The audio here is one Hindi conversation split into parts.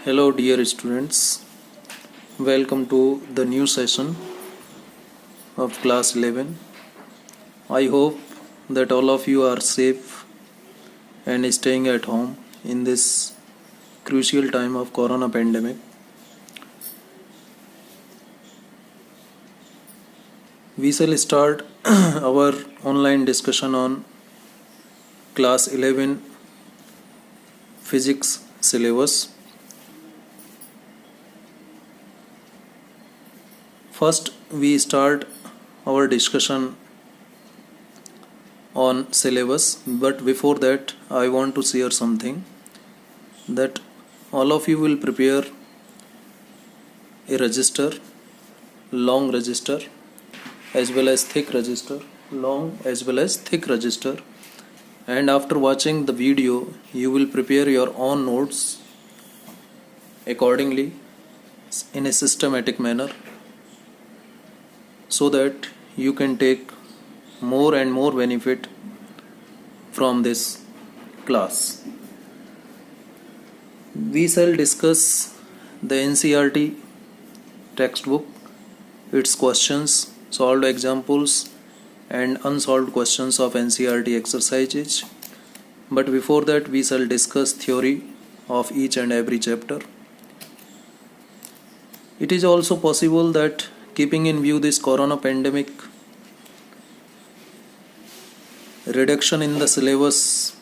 Hello, dear students. Welcome to the new session of class 11. I hope that all of you are safe and staying at home in this crucial time of corona pandemic. We shall start our online discussion on class 11 physics syllabus. First, we start our discussion on syllabus, but before that, I want to share something that all of you will prepare a register, long register, as well as thick register, long as well as thick register, and after watching the video, you will prepare your own notes accordingly in a systematic manner, so that you can take more and more benefit from this class. We shall discuss the NCERT textbook, its questions, solved examples and unsolved questions of NCERT exercises. But before that, we shall discuss theory of each and every chapter. It is also possible that, keeping in view this corona pandemic, reduction in the syllabus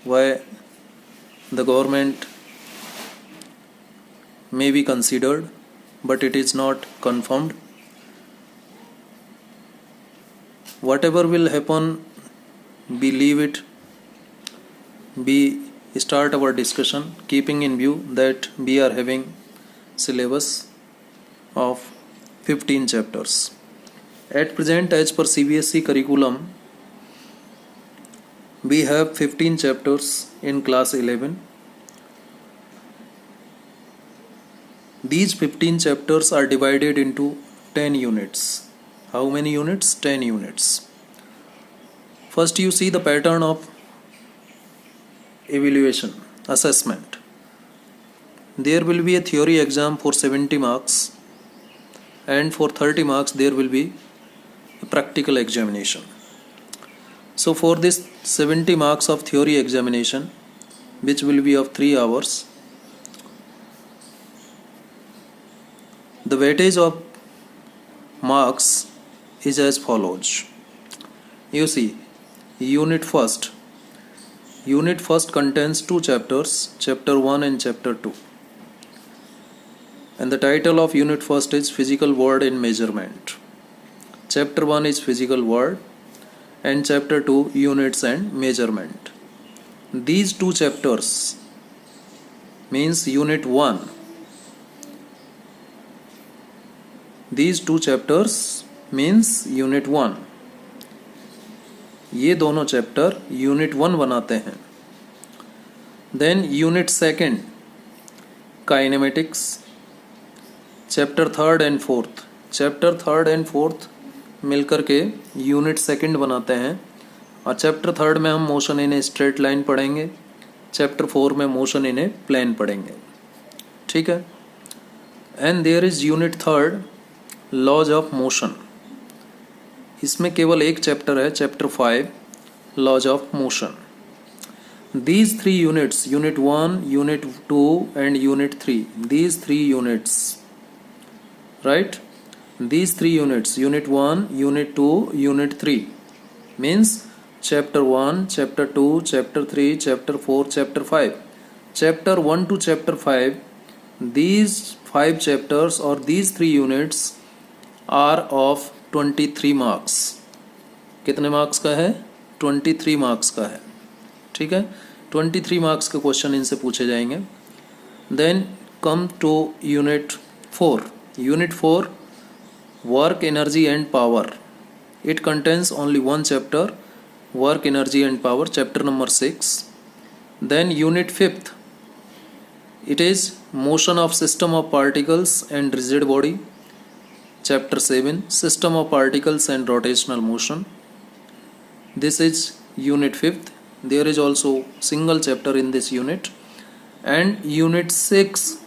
by the government may be considered, but it is not confirmed. Whatever will happen, we leave it. We start our discussion keeping in view that we are having syllabus of 15 chapters. At present, as per CBSE curriculum, we have 15 chapters in class 11. These 15 chapters are divided into 10 units. How many units? 10 units. First, you see the pattern of evaluation, assessment. There will be a theory exam for 70 marks, and for 30 marks there will be a practical examination. So for this 70 marks of theory examination, which will be of 3 hours, the weightage of marks is as follows. You see, Unit first contains 2 chapters, chapter 1 and chapter 2. And the title of unit first is Physical World in Measurement. Chapter 1 is Physical World and chapter 2 Units and Measurement. These 2 chapters means unit 1. These 2 chapters means unit 1. ये दोनों चैप्टर यूनिट 1 बनाते हैं. Then unit second kinematics, chapter 3rd and 4th. Chapter 3rd and 4th मिलकर के यूनिट सेकेंड बनाते हैं. और चैप्टर 3rd में हम motion in a straight line पढ़ेंगे, चैप्टर 4 में मोशन इन ए प्लेन पढ़ेंगे. ठीक है. And there is unit 3rd laws of motion. इसमें केवल एक चैप्टर है, chapter 5 laws of motion. These 3 units, unit 1, unit 2 and unit 3, these 3 units, right? These 3 units, unit 1, unit 2, unit 3 means chapter 1, chapter 2, chapter 3, chapter 4, chapter 5. Chapter 1 to chapter 5, these 5 chapters or these 3 units are of 23 marks. कितने मार्क्स का है? 23 मार्क्स का है. ठीक है. 23 मार्क्स के क्वेश्चन इनसे पूछे जाएंगे. Then come to unit 4. Unit 4 work energy and power. It contains only 1 chapter, work energy and power, chapter number 6. Then unit 5th, it is motion of system of particles and rigid body, chapter 7, system of particles and rotational motion. This is unit 5th. There is also single chapter in this unit. and unit 6,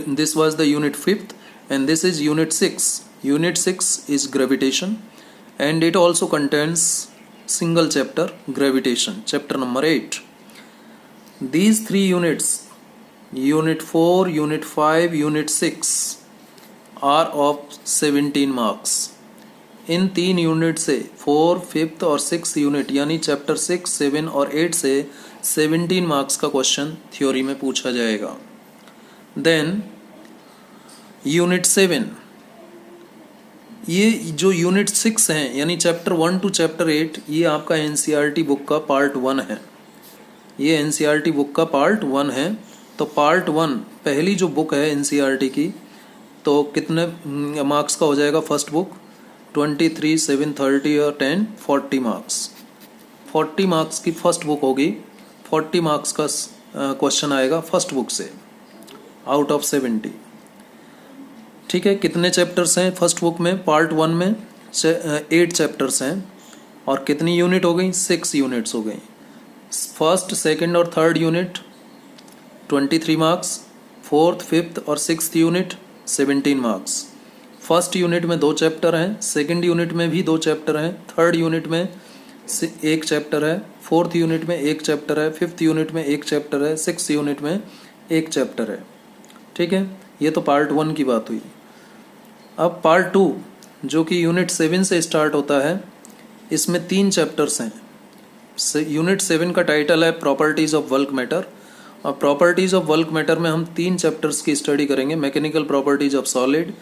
this was the unit 5th and this is unit 6. Unit 6 is gravitation and it also contains single chapter gravitation, chapter number 8. These 3 units, unit 4, unit 5, unit 6 are of 17 marks. In 3 unit से 4, 5th और 6th यूनिट यानी चैप्टर 6, 7 और 8 से 17 मार्क्स का क्वेश्चन थ्योरी में पूछा जाएगा. देन यूनिट 7, ये जो यूनिट 6 हैं यानी चैप्टर 1 टू चैप्टर 8, ये आपका एनसीईआरटी बुक का पार्ट 1 है. ये एनसीईआरटी बुक का पार्ट 1 है. तो पार्ट 1 पहली जो बुक है एनसीईआरटी की, तो कितने मार्क्स का हो जाएगा? फर्स्ट बुक 23, 7, 30 और 10 40 मार्क्स. 40 मार्क्स की फर्स्ट बुक होगी. 40 मार्क्स का क्वेश्चन आएगा फर्स्ट बुक से आउट ऑफ 70. ठीक है. कितने चैप्टर्स हैं फर्स्ट बुक में? पार्ट 1 में 8 चैप्टर्स हैं. और कितनी यूनिट हो गई? 6 यूनिट्स हो गई. फर्स्ट, सेकंड और third unit 23 marks, fourth, fifth और 6th unit 17 marks. First unit में 2 चैप्टर हैं, सेकंड यूनिट में भी 2 चैप्टर हैं, थर्ड यूनिट में 1 चैप्टर है, फोर्थ यूनिट में 1 चैप्टर है, फिफ्थ यूनिट में 1 चैप्टर है, 6th यूनिट में 1 चैप्टर है. ठीक है. ये तो पार्ट 1 की बात हुई. अब पार्ट 2 जो कि यूनिट 7 से स्टार्ट होता है, इसमें 3 चैप्टर्स हैं. यूनिट 7 का टाइटल है प्रॉपर्टीज ऑफ बल्क मैटर. और प्रॉपर्टीज ऑफ बल्क मैटर में हम 3 चैप्टर्स की स्टडी करेंगे. Mechanical properties of solid,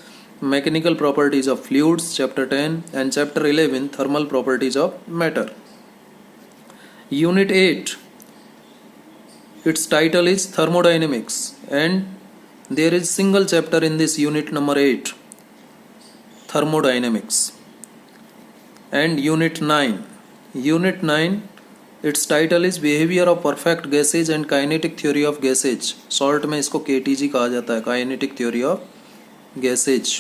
mechanical properties of fluids chapter 10 and chapter 11 thermal properties of matter. Unit 8, its title is thermodynamics and there is single chapter in this unit number 8, thermodynamics. And unit 9, its title is behavior of perfect gases and kinetic theory of gases. Short में इसको KTG कहा जाता है, kinetic theory of gases.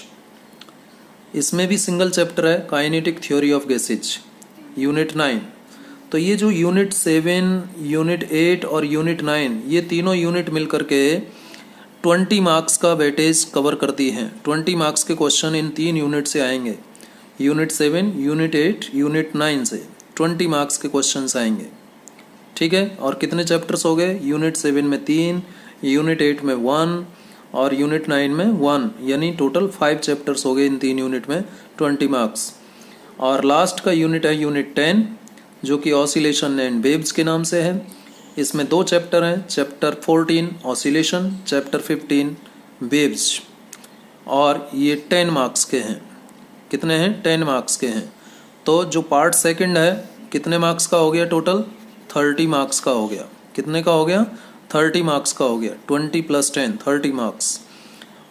इसमें भी सिंगल चैप्टर है, kinetic theory of gases, unit 9. तो ये जो यूनिट 7, यूनिट 8 और यूनिट 9, ये तीनों यूनिट मिलकर के 20 मार्क्स का वेटेज कवर करती हैं. 20 मार्क्स के क्वेश्चन इन 3 यूनिट से आएंगे. यूनिट 7, यूनिट 8, यूनिट 9 से 20 मार्क्स के क्वेश्चन आएंगे. ठीक है. और कितने चैप्टर्स हो गए? यूनिट 7 में 3, यूनिट 8 में 1 और यूनिट 9 में 1, यानी टोटल 5 चैप्टर्स हो गए इन 3 यूनिट में, 20 मार्क्स. और लास्ट का यूनिट है यूनिट 10 जो कि ऑसिलेशन एंड वेव्स के नाम से है. इसमें 2 चैप्टर हैं, चैप्टर 14 ऑसिलेशन, चैप्टर 15 वेव्स. और ये 10 मार्क्स के हैं. कितने हैं? 10 मार्क्स के हैं. तो जो पार्ट सेकंड है कितने मार्क्स का हो गया? टोटल 30 मार्क्स का हो गया. कितने का हो गया? 30 मार्क्स का हो गया. 20 + 10 30 मार्क्स.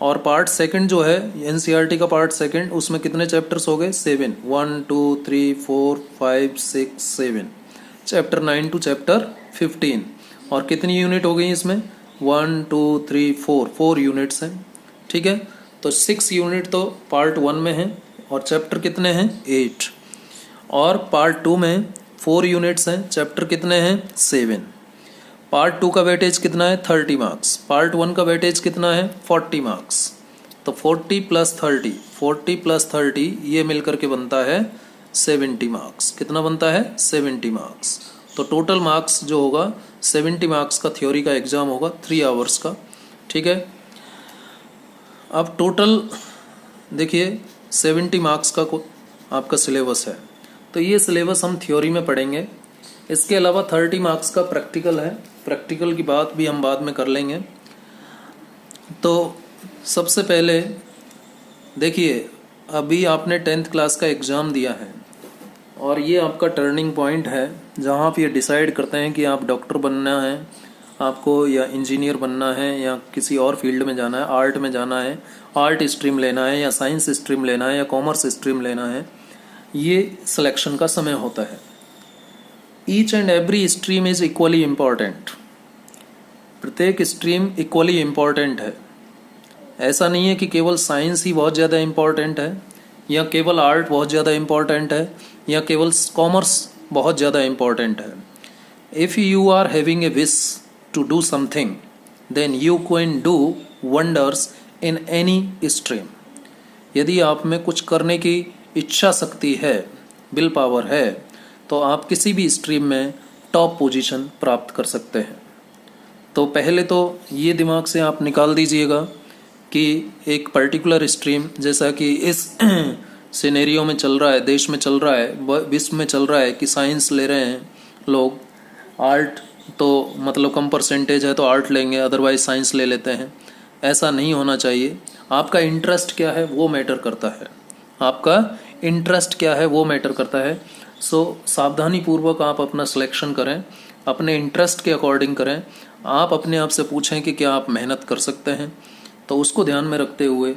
और पार्ट सेकंड जो है एनसीईआरटी का पार्ट सेकंड, उसमें कितने चैप्टर्स हो गए? 7, 1, 2, 3, 4, 5, 6, 7. Chapter 9 to chapter 15. और कितनी यूनिट हो गई इसमें? 1, 2, 3, 4 यूनिट्स हैं. ठीक है. तो 6 यूनिट तो पार्ट 1 में है और चैप्टर कितने हैं? 8. और पार्ट 2 में 4 यूनिट्स हैं, चैप्टर कितने हैं? 7. पार्ट 2 का वेटेज कितना है? 30 मार्क्स. पार्ट 1 का वेटेज कितना है? 40 मार्क्स. तो 40 + 30 ये मिलकर के बनता है 70 मार्क्स. कितना बनता है? 70 मार्क्स. तो टोटल मार्क्स जो होगा 70 मार्क्स का थ्योरी का एग्जाम होगा 3 आवर्स का. ठीक है. अब टोटल देखिए 70 मार्क्स का आपका सिलेबस है. तो ये सिलेबस हम थ्योरी में पढ़ेंगे. इसके अलावा 30 मार्क्स का प्रैक्टिकल है. प्रैक्टिकल की बात भी हम बाद में कर लेंगे. तो सबसे पहले देखिए, अभी आपने 10th क्लास का एग्ज़ाम दिया है और ये आपका टर्निंग पॉइंट है जहाँ आप ये डिसाइड करते हैं कि आप डॉक्टर बनना है आपको, या इंजीनियर बनना है, या किसी और फील्ड में जाना है, आर्ट में जाना है, आर्ट स्ट्रीम लेना है, या साइंस स्ट्रीम लेना है, या कॉमर्स स्ट्रीम लेना है. ये सिलेक्शन का समय होता है. Each and every stream is equally important. प्रत्येक स्ट्रीम इक्वली इम्पॉर्टेंट है. ऐसा नहीं है कि केवल साइंस ही बहुत ज़्यादा इम्पॉर्टेंट है, या केवल आर्ट बहुत ज़्यादा इम्पॉर्टेंट है, या केवल कॉमर्स बहुत ज़्यादा इम्पॉर्टेंट है. If you are having a wish to do something, then you can do wonders in any stream. यदि आप में कुछ करने की इच्छा शक्ति है, विल पावर है, तो आप किसी भी स्ट्रीम में टॉप पोजीशन प्राप्त कर सकते हैं। तो पहले तो ये दिमाग से आप निकाल दीजिएगा कि एक पर्टिकुलर स्ट्रीम, जैसा कि इस सिनेरियो में चल रहा है, देश में चल रहा है, विश्व में चल रहा है कि साइंस ले रहे हैं लोग, आर्ट तो मतलब कम परसेंटेज है तो आर्ट लेंगे, अदरवाइज साइंस ले लेते हैं। ऐसा नहीं होना चाहिए। आपका इंटरेस्ट क्या है वो मैटर करता है, आपका इंटरेस्ट क्या है वो मैटर करता है। सो सावधानी पूर्वक आप अपना सिलेक्शन करें, अपने इंटरेस्ट के अकॉर्डिंग करें। आप अपने आप से पूछें कि क्या आप मेहनत कर सकते हैं, तो उसको ध्यान में रखते हुए,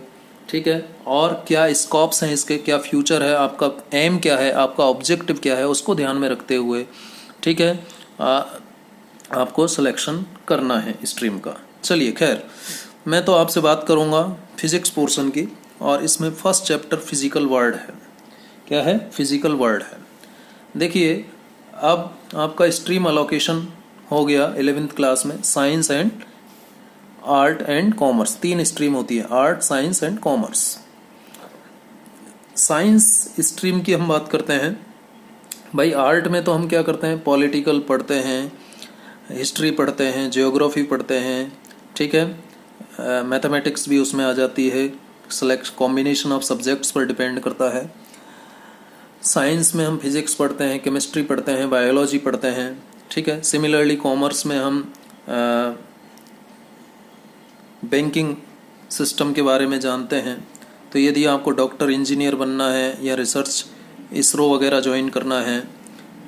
ठीक है, और क्या स्कोप्स हैं इसके, क्या फ्यूचर है, आपका एम क्या है, आपका ऑब्जेक्टिव क्या है, उसको ध्यान में रखते हुए, ठीक है, आपको सिलेक्शन करना है स्ट्रीम का। चलिए खैर, मैं तो आपसे बात करूंगा फिजिक्स पोर्शन की, और इसमें फर्स्ट चैप्टर फिजिकल वर्ल्ड है। क्या है? फिजिकल वर्ल्ड है। देखिए, अब आपका स्ट्रीम अलोकेशन हो गया 11th क्लास में, science and art and commerce, 3 stream होती है, art, science and commerce. Science stream की हम बात करते हैं भाई। आर्ट में तो हम क्या करते हैं, पॉलिटिकल पढ़ते हैं, हिस्ट्री पढ़ते हैं, जियोग्राफी पढ़ते हैं, ठीक है, मैथमेटिक्स भी उसमें आ जाती है, सेलेक्ट कॉम्बिनेशन ऑफ सब्जेक्ट्स पर डिपेंड करता है। साइंस में हम फिजिक्स पढ़ते हैं, केमिस्ट्री पढ़ते हैं, बायोलॉजी पढ़ते हैं, ठीक है। सिमिलरली कॉमर्स में हम बैंकिंग सिस्टम के बारे में जानते हैं। तो यदि आपको डॉक्टर, इंजीनियर बनना है या रिसर्च इसरो वगैरह ज्वाइन करना है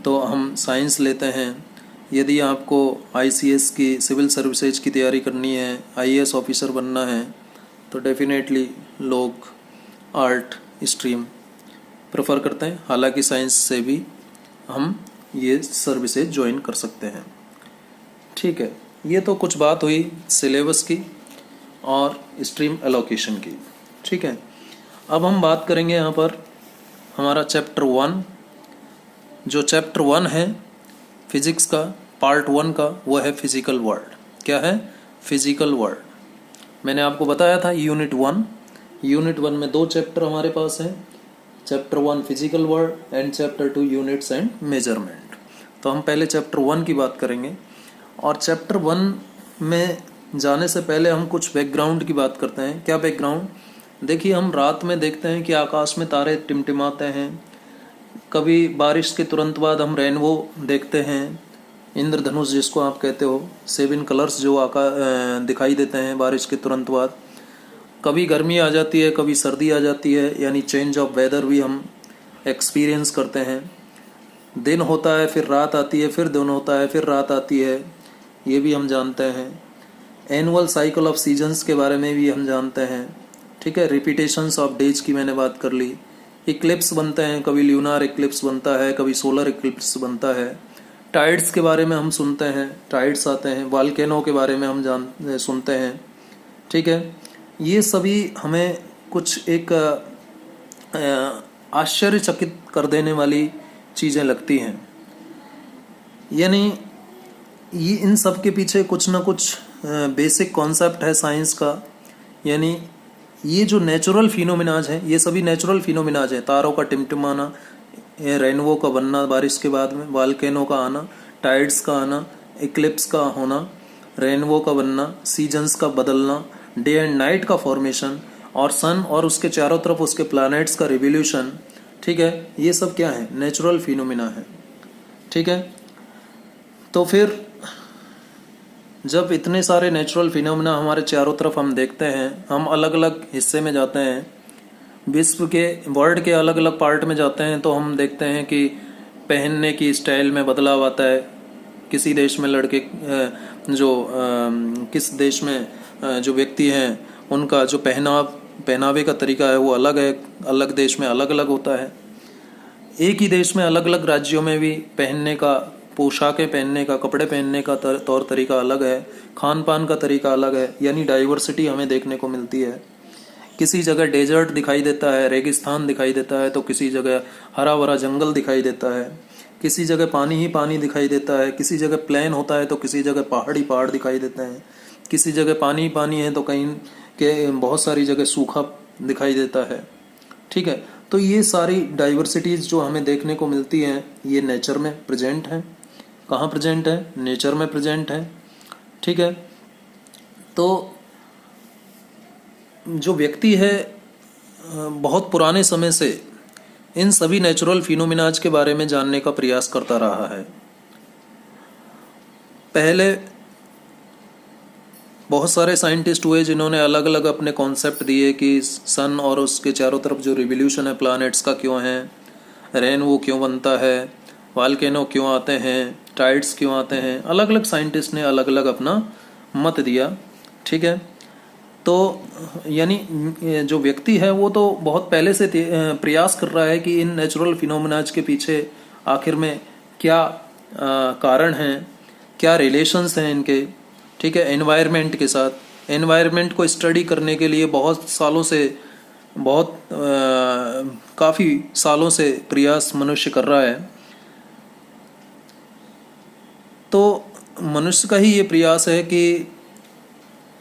तो हम साइंस लेते हैं। यदि आपको आईसीएस की, सिविल सर्विसेज की तैयारी करनी है, आईएएस ऑफिसर बनना है, तो डेफिनेटली लोग आर्ट स्ट्रीम प्रेफर करते हैं। हालांकि साइंस से भी हम ये सर्विसेज ज्वाइन कर सकते हैं, ठीक है। ये तो कुछ बात हुई सिलेबस की और स्ट्रीम एलोकेशन की, ठीक है। अब हम बात करेंगे यहाँ पर हमारा चैप्टर 1, जो चैप्टर 1 है फिजिक्स का, पार्ट 1 का, वो है फिजिकल वर्ल्ड। क्या है? Physical world. मैंने आपको बताया था यूनिट 1 में 2 चैप्टर हमारे पास हैं, chapter 1 physical world and chapter 2 units and measurement. तो हम पहले चैप्टर 1 की बात करेंगे, और चैप्टर 1 में जाने से पहले हम कुछ बैकग्राउंड की बात करते हैं। क्या बैकग्राउंड? देखिए, हम रात में देखते हैं कि आकाश में तारे टिमटिमाते हैं, कभी बारिश के तुरंत बाद हम रेनबो देखते हैं, इंद्रधनुष जिसको आप कहते हो, 7 कलर्स जो दिखाई देते हैं बारिश के तुरंत बाद। कभी गर्मी आ जाती है, कभी सर्दी आ जाती है, यानी चेंज ऑफ वेदर भी हम एक्सपीरियंस करते हैं। दिन होता है, फिर रात आती है, फिर दिन होता है, फिर रात आती है, ये भी हम जानते हैं। एनुअल साइकिल ऑफ सीजन्स के बारे में भी हम जानते हैं, ठीक है। रिपीटेशंस ऑफ डेज की मैंने बात कर ली। इक्लिप्स बनते हैं, कभी ल्यूनार इक्लिप्स बनता है, कभी सोलर इक्लिप्स बनता है। टाइड्स के बारे में हम सुनते हैं, टाइड्स आते हैं। वॉल्केनो के बारे में हम सुनते हैं, ठीक है। ये सभी हमें कुछ एक आश्चर्यचकित कर देने वाली चीज़ें लगती हैं, यानी ये इन सब के पीछे कुछ ना कुछ बेसिक कॉन्सेप्ट है साइंस का। यानी ये जो नेचुरल फिनोमिनाज हैं, ये सभी नेचुरल फिनोमिनाज हैं। तारों का टिमटिमाना, रेनबो का बनना बारिश के बाद में, वॉल्केनो का आना, टाइड्स का आना, इक्लिप्स का होना, रेनबो का बनना, सीजन्स का बदलना, डे एंड नाइट का फॉर्मेशन, और सन और उसके चारों तरफ उसके प्लैनेट्स का रिवोल्यूशन, ठीक है। ये सब क्या है? नेचुरल फिनोमिना है, ठीक है। तो फिर जब इतने सारे नेचुरल फिनोमिना हमारे चारों तरफ हम देखते हैं, हम अलग अलग हिस्से में जाते हैं, विश्व के, वर्ल्ड के अलग अलग पार्ट में जाते हैं, तो हम देखते हैं कि पहनने की स्टाइल में बदलाव आता है। किसी देश में लड़के किस देश में जो व्यक्ति हैं उनका जो पहनावे का तरीका है वो अलग है, अलग देश में अलग अलग होता है। एक ही देश में अलग अलग राज्यों में भी पहनने का, पोशाकें पहनने का, कपड़े पहनने का तौर तरीका अलग है, खान पान का तरीका अलग है, यानी डाइवर्सिटी हमें देखने को मिलती है। किसी जगह डेजर्ट दिखाई देता है, रेगिस्तान दिखाई देता है, तो किसी जगह हरा भरा जंगल दिखाई देता है। किसी जगह पानी ही पानी दिखाई देता है, किसी जगह प्लेन होता है तो किसी जगह पहाड़ ही पहाड़ दिखाई देते हैं, किसी जगह पानी ही पानी है तो कहीं के बहुत सारी जगह सूखा दिखाई देता है। ठीक है, तो ये सारी डाइवर्सिटीज़ जो हमें देखने को मिलती हैं ये नेचर में प्रेजेंट है। कहाँ प्रेजेंट है? नेचर में प्रेजेंट है। ठीक है, तो जो व्यक्ति है बहुत पुराने समय से इन सभी नेचुरल फिनोमिनाज के बारे में जानने का प्रयास करता रहा है। पहले बहुत सारे साइंटिस्ट हुए जिन्होंने अलग अलग अपने कॉन्सेप्ट दिए कि सन और उसके चारों तरफ जो रिवोल्यूशन है प्लैनेट्स का क्यों है, रेन वो क्यों बनता है, वॉल्केनो क्यों आते हैं, टाइड्स क्यों आते हैं। अलग अलग साइंटिस्ट ने अलग अलग अपना मत दिया। ठीक है, तो यानी जो व्यक्ति है वो तो बहुत पहले से प्रयास कर रहा है कि इन नेचुरल फिनोमेनाज के पीछे आखिर में क्या कारण हैं, क्या रिलेशंस हैं इनके। ठीक है, एनवायरनमेंट के साथ, एनवायरनमेंट को स्टडी करने के लिए बहुत सालों से काफ़ी सालों से प्रयास मनुष्य कर रहा है। तो मनुष्य का ही ये प्रयास है कि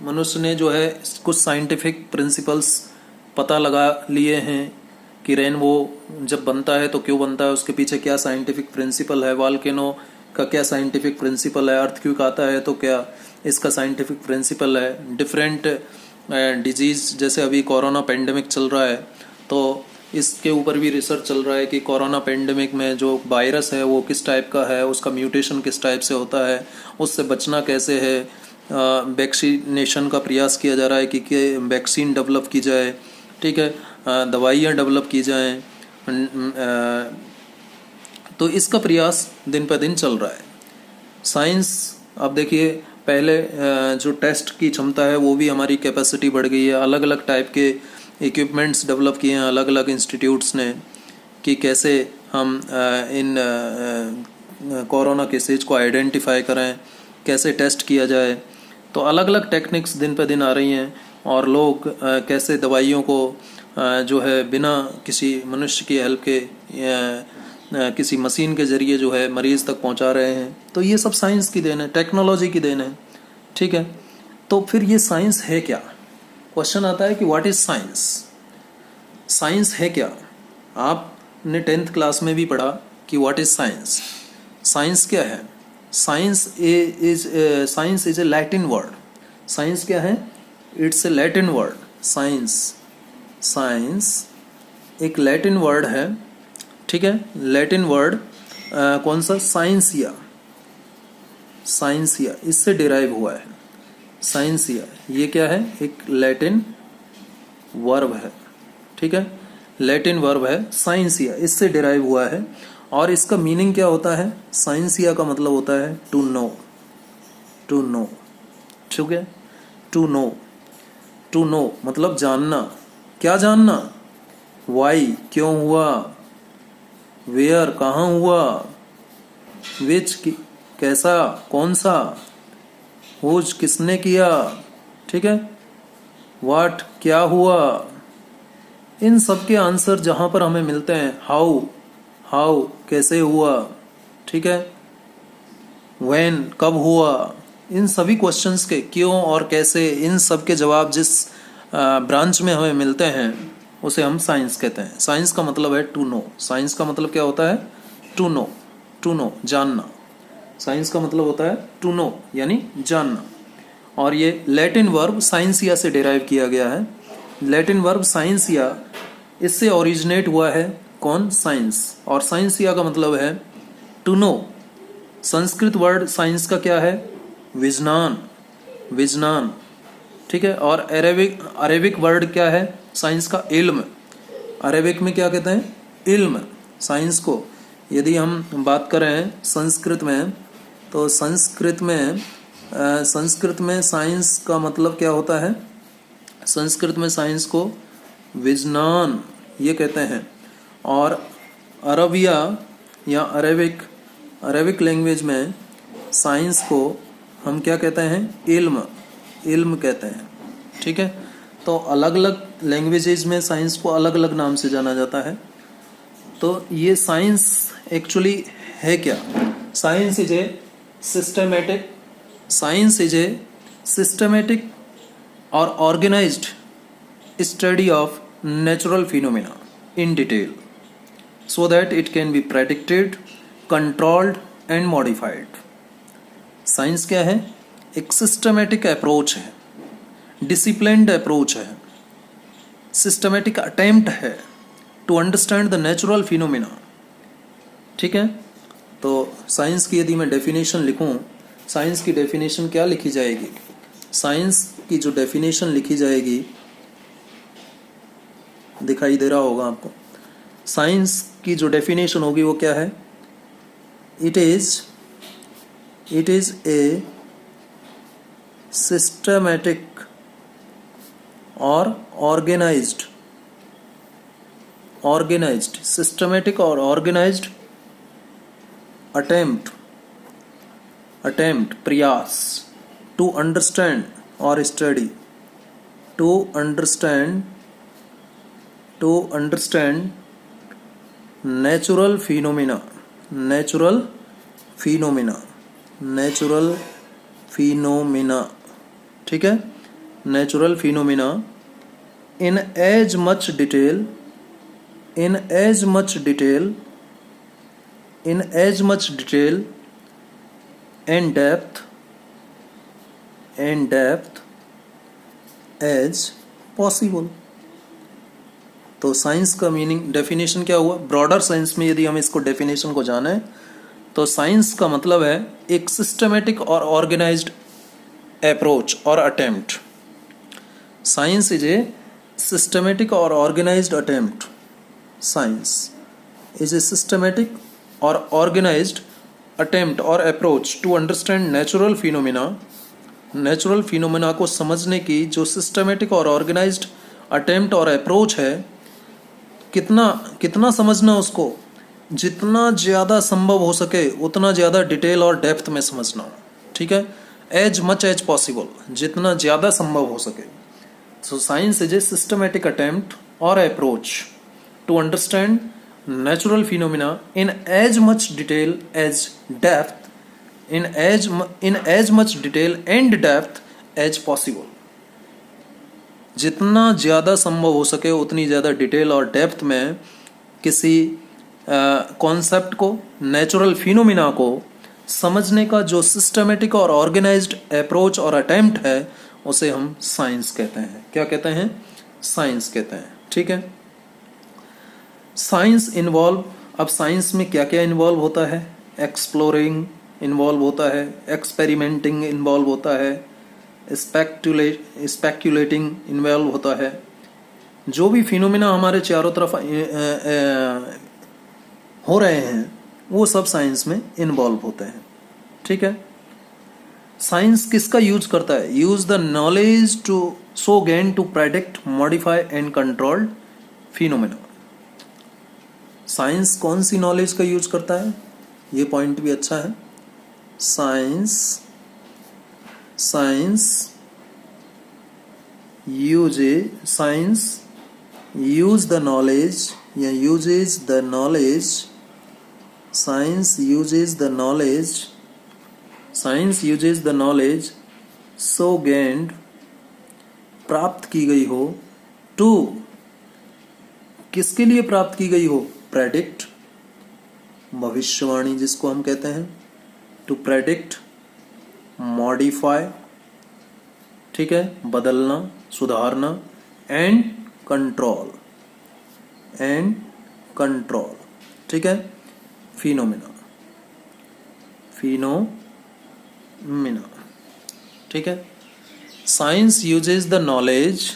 मनुष्य ने जो है कुछ साइंटिफिक प्रिंसिपल्स पता लगा लिए हैं कि रेनबो जब बनता है तो क्यों बनता है, उसके पीछे क्या साइंटिफिक प्रिंसिपल है, वॉल्केनो का क्या साइंटिफिक प्रिंसिपल है, अर्थक्वेक आता है तो क्या इसका साइंटिफिक प्रिंसिपल है। डिफरेंट डिजीज़ जैसे अभी कोरोना पेंडेमिक चल रहा है तो इसके ऊपर भी रिसर्च चल रहा है कि कोरोना पेंडेमिक में जो वायरस है वो किस टाइप का है, उसका म्यूटेशन किस टाइप से होता है, उससे बचना कैसे है। वैक्सीनेशन का प्रयास किया जा रहा है कि वैक्सीन डेवलप की जाए। ठीक है, दवाइयाँ डेवलप की जाएं। तो इसका प्रयास दिन पर दिन चल रहा है। साइंस, अब देखिए पहले जो टेस्ट की क्षमता है वो भी हमारी कैपेसिटी बढ़ गई है। अलग अलग टाइप के इक्विपमेंट्स डेवलप किए हैं अलग अलग इंस्टीट्यूट्स ने कि कैसे हम इन कोरोना केसेज को आइडेंटिफाई करें, कैसे टेस्ट किया जाए। तो अलग अलग टेक्निक्स दिन पे दिन आ रही हैं और लोग कैसे दवाइयों को जो है बिना किसी मनुष्य की हेल्प के किसी मशीन के ज़रिए जो है मरीज़ तक पहुंचा रहे हैं। तो ये सब साइंस की देन है, टेक्नोलॉजी की देन है। ठीक है, तो फिर ये साइंस है क्या? क्वेश्चन आता है कि व्हाट इज़ साइंस? साइंस है क्या? आपने 10th क्लास में भी पढ़ा कि व्हाट इज़ साइंस। साइंस क्या है? Science is A Latin word. Science क्या है? It's a Latin word. Science एक लैटिन वर्ड है। ठीक है, लैटिन वर्ड कौन सा? साइंसिया, इससे डिराइव हुआ है। साइंसिया ये क्या है? एक लैटिन वर्ब है। ठीक है, लैटिन वर्ब है साइंसिया, इससे डिराइव हुआ है। और इसका मीनिंग क्या होता है? साइंसिया का मतलब होता है टू नो। ठीक है, टू नो मतलब जानना। क्या जानना? वाई क्यों हुआ, वेयर कहाँ हुआ, विच कैसा कौन सा, हुज किसने किया। ठीक है, व्हाट क्या हुआ। इन सब के आंसर जहाँ पर हमें मिलते हैं, हाउ कैसे हुआ। ठीक है, व्हेन कब हुआ। इन सभी क्वेश्चंस के क्यों और कैसे, इन सब के जवाब जिस ब्रांच में हमें मिलते हैं उसे हम साइंस कहते हैं। साइंस का मतलब है टू नो। साइंस का मतलब क्या होता है? टू नो जानना। साइंस का मतलब होता है टू नो यानी जानना। और ये लैटिन वर्ब साइंसिया से डिराइव किया गया है। लैटिन वर्ब साइंसिया, इससे ओरिजिनेट हुआ है कौन? साइंस। और साइंसिया का मतलब है to know. Sanskrit word science का क्या है? विजनान। ठीक है, और अरेबिक वर्ड क्या है साइंस का? इल्म। अरेबिक में क्या कहते हैं? इल्म। साइंस को यदि हम बात करें संस्कृत में, तो संस्कृत में साइंस का मतलब क्या होता है? संस्कृत में साइंस को विजनान ये कहते हैं। और अरबिया या अरेबिक लैंग्वेज में साइंस को हम क्या कहते हैं? इल्म कहते हैं। ठीक है, तो अलग अलग लैंग्वेजेस में साइंस को अलग अलग नाम से जाना जाता है। तो ये साइंस एक्चुअली है क्या? Science is a systematic, science is a systematic और organised study of natural phenomena in detail so that it can be predicted, controlled and modified. Science क्या है? एक सिस्टमेटिक अप्रोच है, डिसिप्लिन्ड अप्रोच है, सिस्टमेटिक अटेम्प्ट है to understand the natural phenomena. ठीक है, तो साइंस की यदि मैं डेफिनेशन लिखूं, साइंस की डेफिनेशन क्या लिखी जाएगी? साइंस की जो डेफिनेशन लिखी जाएगी दिखाई दे रहा होगा आपको. साइंस की जो डेफिनेशन होगी वो क्या है? इट इज ए सिस्टमैटिक और ऑर्गेनाइज्ड सिस्टमैटिक और ऑर्गेनाइज्ड अटेम्प्ट प्रयास टू अंडरस्टैंड और study to understand natural phenomena. ठीक है, natural phenomena in as much detail and depth as possible. तो साइंस का मीनिंग, डेफिनेशन क्या हुआ? ब्रॉडर साइंस में यदि हम इसको डेफिनेशन को जाने तो साइंस का मतलब है एक सिस्टमेटिक और ऑर्गेनाइज्ड अप्रोच और attempt. Science is a systematic और organised attempt. Science is a systematic और ऑर्गेनाइज्ड अटेम्प्ट और approach to understand natural phenomena को समझने की जो सिस्टमेटिक और ऑर्गेनाइज्ड अटेम्प्ट और अप्रोच है. कितना समझना उसको? जितना ज़्यादा संभव हो सके उतना ज़्यादा डिटेल और डेप्थ में समझना. ठीक है, एज मच एज पॉसिबल, जितना ज़्यादा संभव हो सके. So science is a systematic attempt और approach to understand natural phenomena in as much detail as depth in as much detail and depth as possible. जितना ज़्यादा संभव हो सके उतनी ज़्यादा डिटेल और डेप्थ में किसी कॉन्सेप्ट को, नेचुरल फिनोमिना को समझने का जो सिस्टमेटिक और ऑर्गेनाइज्ड अप्रोच और अटेम्प्ट है उसे हम साइंस कहते हैं. क्या कहते हैं? साइंस कहते हैं. ठीक है, साइंस इन्वॉल्व, अब साइंस में क्या क्या इन्वॉल्व होता है? एक्सप्लोरिंग इन्वॉल्व होता है, एक्सपेरिमेंटिंग इन्वॉल्व होता है, स्पेक्यूलेटिंग इन्वॉल्व होता है. जो भी फिनोमिना हमारे चारों तरफ हो रहे हैं वो सब साइंस में इन्वॉल्व होते हैं. ठीक है, साइंस किसका यूज करता है? Use the knowledge to so gain to predict, modify and control phenomena. Science कौन सी नॉलेज का यूज करता है? ये पॉइंट भी अच्छा है. साइंस use the knowledge या uses the knowledge. Science uses the knowledge so gained, प्राप्त की गई हो, to, किसके लिए प्राप्त की गई हो? प्रेडिक्ट, भविष्यवाणी जिसको हम कहते हैं. टू प्रेडिक्ट, मॉडिफाई, ठीक है, बदलना, सुधारना, एंड कंट्रोल, ठीक है, फिनोमिना, ठीक है. Science uses the knowledge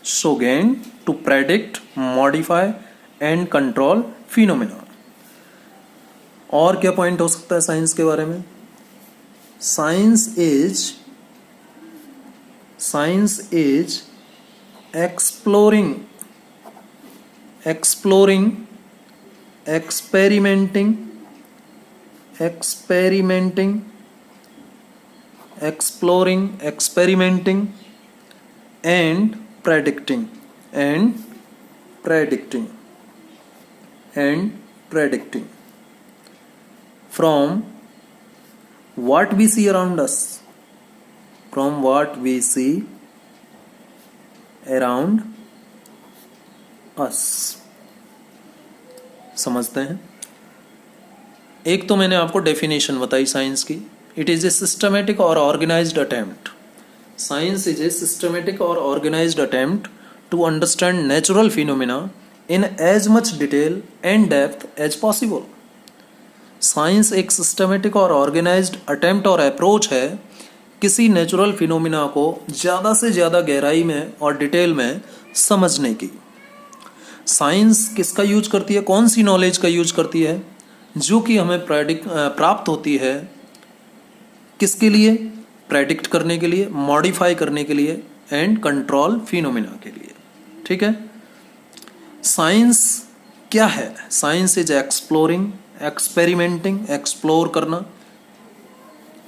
so gain to predict, modify and control phenomena. और क्या पॉइंट हो सकता है साइंस के बारे में? Science is exploring, experimenting and predicting and predicting from what we see around us, from what we see around us। समझते हैं। एक तो मैंने आपको डेफिनेशन बताई साइंस की, इट इज ए सिस्टमेटिक और organised attempt, science is a systematic और organised attempt to understand natural phenomena in as much detail and depth as possible. Science एक सिस्टमेटिक और ऑर्गेनाइज्ड अटेम्प्ट और अप्रोच है किसी नेचुरल फिनोमिना को ज़्यादा से ज़्यादा गहराई में और डिटेल में समझने की। साइंस किसका यूज करती है, कौन सी नॉलेज का यूज करती है, जो कि हमें प्राप्त होती है किसके लिए, प्रेडिक्ट करने के लिए, मॉडिफाई करने के लिए एंड कंट्रोल फिनोमिना के लिए। ठीक है। साइंस क्या है, science is exploring, experimenting, explore करना।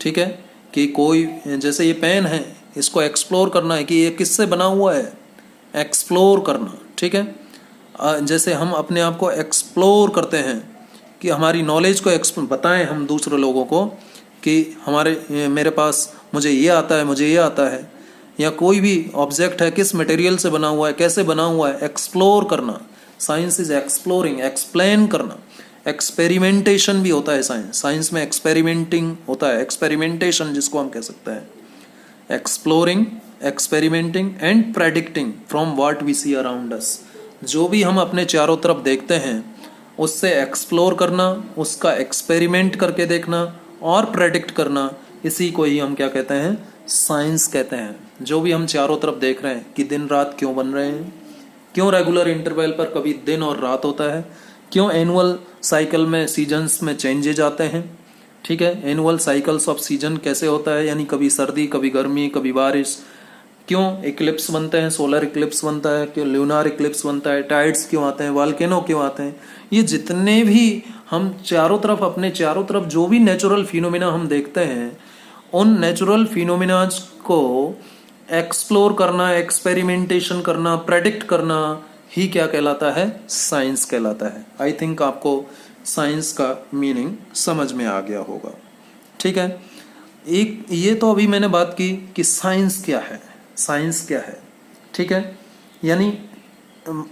ठीक है, कि कोई जैसे ये पेन है, इसको एक्सप्लोर करना है कि ये किससे बना हुआ है, एक्सप्लोर करना। ठीक है, जैसे हम अपने आप को एक्सप्लोर करते हैं कि हमारी नॉलेज को बताएं हम दूसरे लोगों को कि मेरे पास मुझे ये आता है, मुझे ये आता है, या कोई भी ऑब्जेक्ट है किस मटेरियल से बना हुआ है, कैसे बना हुआ है, एक्सप्लोर करना। साइंस इज एक्सप्लोरिंग, एक्सप्लेन करना। एक्सपेरिमेंटेशन भी होता है साइंस में एक्सपेरिमेंटिंग होता है, एक्सपेरिमेंटेशन जिसको हम कह सकते हैं। Exploring, experimenting and predicting from what we see around us. जो भी हम अपने चारों तरफ देखते हैं उससे एक्सप्लोर करना, उसका एक्सपेरिमेंट करके देखना और प्रेडिक्ट करना, इसी को ही हम क्या कहते हैं, साइंस कहते हैं। जो भी हम चारों तरफ देख रहे हैं कि दिन रात क्यों बन रहे हैं, क्यों रेगुलर इंटरवल पर कभी दिन और रात होता है, क्यों एनुअल साइकिल में सीजन्स में चेंजेज आते हैं। ठीक है, एनुअल साइकिल्स ऑफ सीजन कैसे होता है, यानी कभी सर्दी, कभी गर्मी, कभी बारिश, क्यों इक्लिप्स बनते हैं, सोलर इक्लिप्स बनता है, क्यों ल्यूनार इक्लिप्स बनता है, टाइड्स क्यों आते हैं, वॉल्केनो क्यों आते हैं। ये जितने भी हम चारों तरफ, अपने चारों तरफ जो भी नेचुरल फिनोमिना हम देखते हैं, उन नेचुरल फिनोमिनाज को एक्सप्लोर करना, एक्सपेरिमेंटेशन करना, प्रेडिक्ट करना ही क्या कहलाता है, साइंस कहलाता है। आई थिंक आपको साइंस का मीनिंग समझ में आ गया होगा। ठीक है, एक ये तो अभी मैंने बात की कि साइंस क्या है, साइंस क्या है। ठीक है, यानी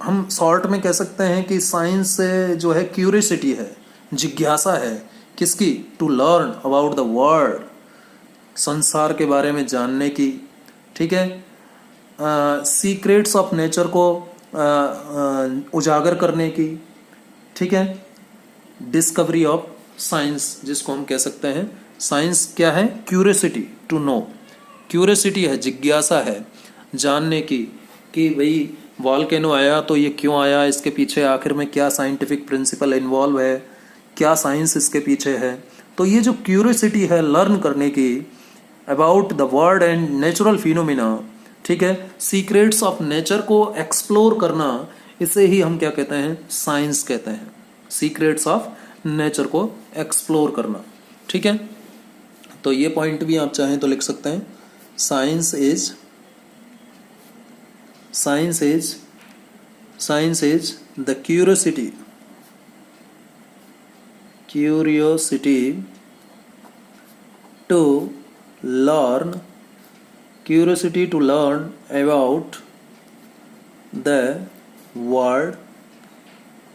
हम शॉर्ट में कह सकते हैं कि साइंस जो है क्यूरियोसिटी है, जिज्ञासा है, किसकी, to learn about the world, संसार के बारे में जानने की। ठीक है, सीक्रेट्स ऑफ नेचर को उजागर करने की। ठीक है, डिस्कवरी ऑफ साइंस जिसको हम कह सकते हैं। साइंस क्या है, क्यूरियोसिटी, टू नो, क्यूरियोसिटी है, जिज्ञासा है जानने की कि भाई वॉल्केनो आया तो ये क्यों आया, इसके पीछे आखिर में क्या साइंटिफिक प्रिंसिपल इन्वॉल्व है, क्या साइंस इसके पीछे है। तो ये जो क्यूरियोसिटी है लर्न करने की about the world and natural phenomena, ठीक है, सीक्रेट्स ऑफ नेचर को एक्सप्लोर करना, इसे ही हम क्या कहते हैं, साइंस कहते हैं। सीक्रेट्स ऑफ नेचर को एक्सप्लोर करना। ठीक है, तो ये पॉइंट भी आप चाहें तो लिख सकते हैं। Science is the curiosity to learn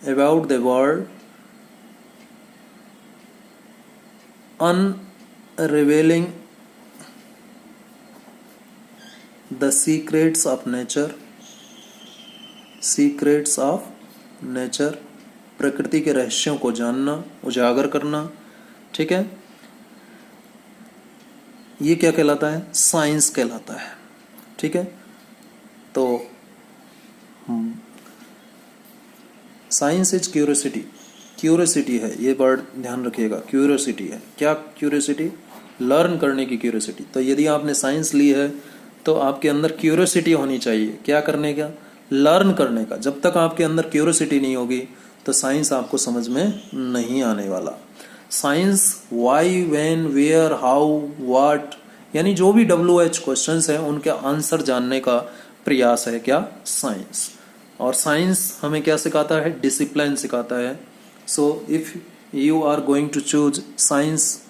about the world, unraveling the secrets of nature, प्रकृति के रहस्यों को जानना, उजागर करना। ठीक है, ये क्या कहलाता है, साइंस कहलाता है। ठीक है, तो साइंस इज क्यूरियोसिटी है, ये वर्ड ध्यान रखिएगा, क्यूरियोसिटी है। क्या क्यूरियोसिटी, लर्न करने की क्यूरियोसिटी। तो यदि आपने साइंस ली है तो आपके अंदर क्यूरियोसिटी होनी चाहिए, क्या करने का, लर्न करने का। जब तक आपके अंदर क्यूरियोसिटी नहीं होगी तो साइंस आपको समझ में नहीं आने वाला। Science why, when, where, how, what, यानी जो भी WH क्वेश्चंस हैं उनके आंसर जानने का प्रयास है क्या, साइंस। और साइंस हमें क्या सिखाता है, डिसिप्लिन सिखाता है, So if you are going to choose science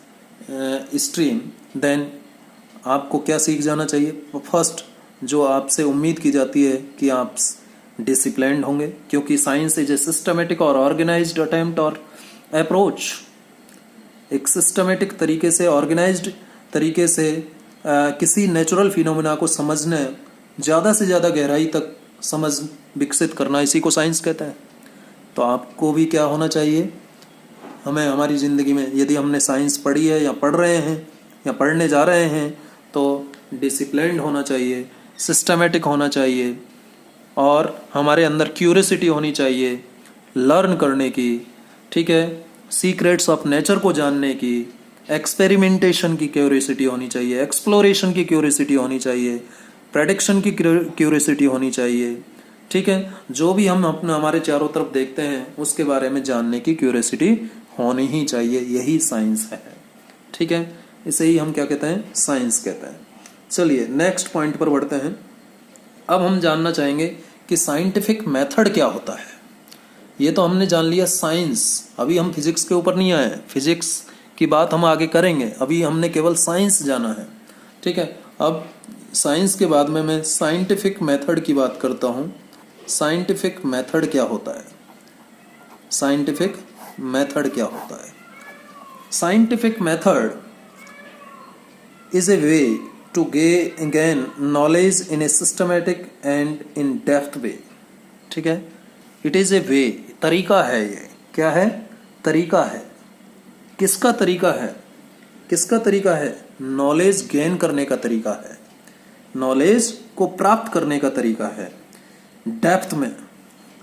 stream, then आपको क्या सीख जाना चाहिए? फर्स्ट, जो आपसे उम्मीद की जाती है कि आप डिसिप्लिन्ड होंगे, क्योंकि साइंस इज ए सिस्टमेटिक और ऑर्गेनाइज्ड अटेम्प्ट और अप्रोच। एक सिस्टमेटिक तरीके से, ऑर्गेनाइज्ड तरीके से किसी नेचुरल फिनोमिना को समझने, ज़्यादा से ज़्यादा गहराई तक समझ विकसित करना, इसी को साइंस कहता है। तो आपको भी क्या होना चाहिए? हमें हमारी ज़िंदगी में, यदि हमने साइंस पढ़ी है या पढ़ रहे हैं या पढ़ने जा रहे हैं, तो डिसिप्लिन्ड होना चाहिए, सिस्टमेटिक होना चाहिए, और हमारे अंदर क्यूरियोसिटी होनी चाहिए लर्न करने की, ठीक है, सीक्रेट्स ऑफ नेचर को जानने की, एक्सपेरिमेंटेशन की क्यूरियोसिटी होनी चाहिए, एक्सप्लोरेशन की क्यूरियोसिटी होनी चाहिए, प्रेडिक्शन की क्यूरियोसिटी होनी चाहिए, ठीक है। जो भी हम अपने हमारे चारों तरफ देखते हैं उसके बारे में जानने की क्यूरियोसिटी होनी ही चाहिए, यही साइंस है, ठीक है। इसे ही हम क्या कहते हैं? साइंस कहते हैं। चलिए नेक्स्ट पॉइंट पर बढ़ते हैं। अब हम जानना चाहेंगे कि साइंटिफिक मेथड क्या होता है। ये तो हमने जान लिया साइंस, अभी हम फिजिक्स के ऊपर नहीं आए, फिजिक्स की बात हम आगे करेंगे, अभी हमने केवल साइंस जाना है, ठीक है। अब साइंस के बाद में मैं साइंटिफिक मेथड की बात करता हूँ। साइंटिफिक मेथड क्या होता है? साइंटिफिक मेथड क्या होता है? Scientific method is a way to gain knowledge in a systematic and in depth way, ठीक है। It is a way, तरीका है, ये क्या है? तरीका है। किसका तरीका है? किसका तरीका है? नॉलेज गेन करने का तरीका है, नॉलेज को प्राप्त करने का तरीका है, डेप्थ में,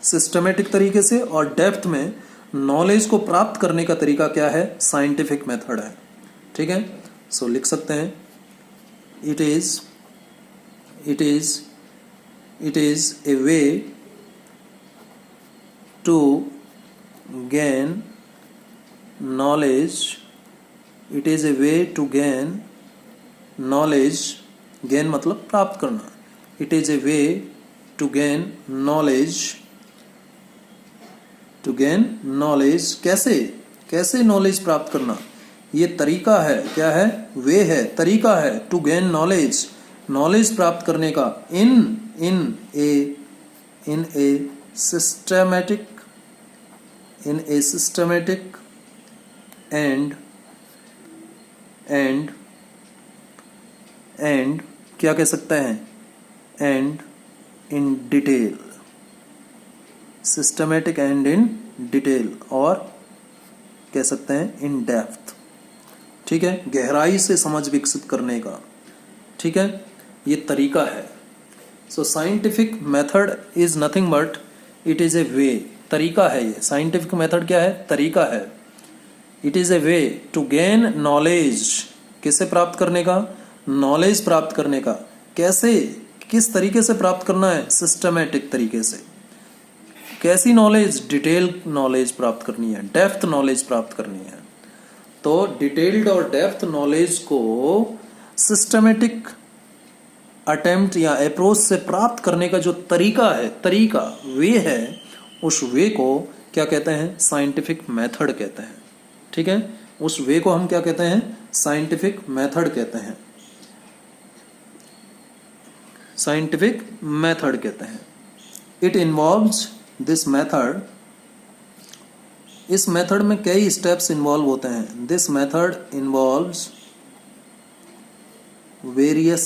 सिस्टमेटिक तरीके से, और डेप्थ में नॉलेज को प्राप्त करने का तरीका क्या है? साइंटिफिक मेथड है, ठीक है। सो लिख सकते हैं, it is a way to gain knowledge, it is a way to gain knowledge, gain मतलब प्राप्त करना, it is a way to gain knowledge, to gain knowledge, कैसे नॉलेज प्राप्त करना? ये तरीका है, क्या है? वे है, तरीका है, टू गेन नॉलेज, नॉलेज प्राप्त करने का, इन ए सिस्टमेटिक एंड क्या कह सकते हैं? And in detail, systematic and in detail, और कह सकते हैं इन डेप्थ, ठीक है, गहराई से समझ विकसित करने का, ठीक है, ये तरीका है। So scientific method is nothing but it is a way, तरीका है ये। साइंटिफिक मेथड क्या है? तरीका है। It is a way to gain knowledge, किसे प्राप्त करने का? नॉलेज प्राप्त करने का। कैसे, किस तरीके से प्राप्त करना है? सिस्टमेटिक तरीके से। कैसी नॉलेज? डिटेल नॉलेज प्राप्त करनी है, डेप्थ नॉलेज प्राप्त करनी है। तो डिटेल्ड और डेप्थ नॉलेज को सिस्टमेटिक अटेम्प्ट या अप्रोच से प्राप्त करने का जो तरीका है, तरीका, वे है, उस वे को क्या कहते हैं? साइंटिफिक मेथड कहते हैं, ठीक है। उस वे को हम क्या कहते हैं? साइंटिफिक मेथड कहते हैं, साइंटिफिक मेथड कहते हैं। इट इन्वॉल्व्स दिस मेथड, इस मेथड में कई स्टेप्स इन्वॉल्व होते हैं। This method involves various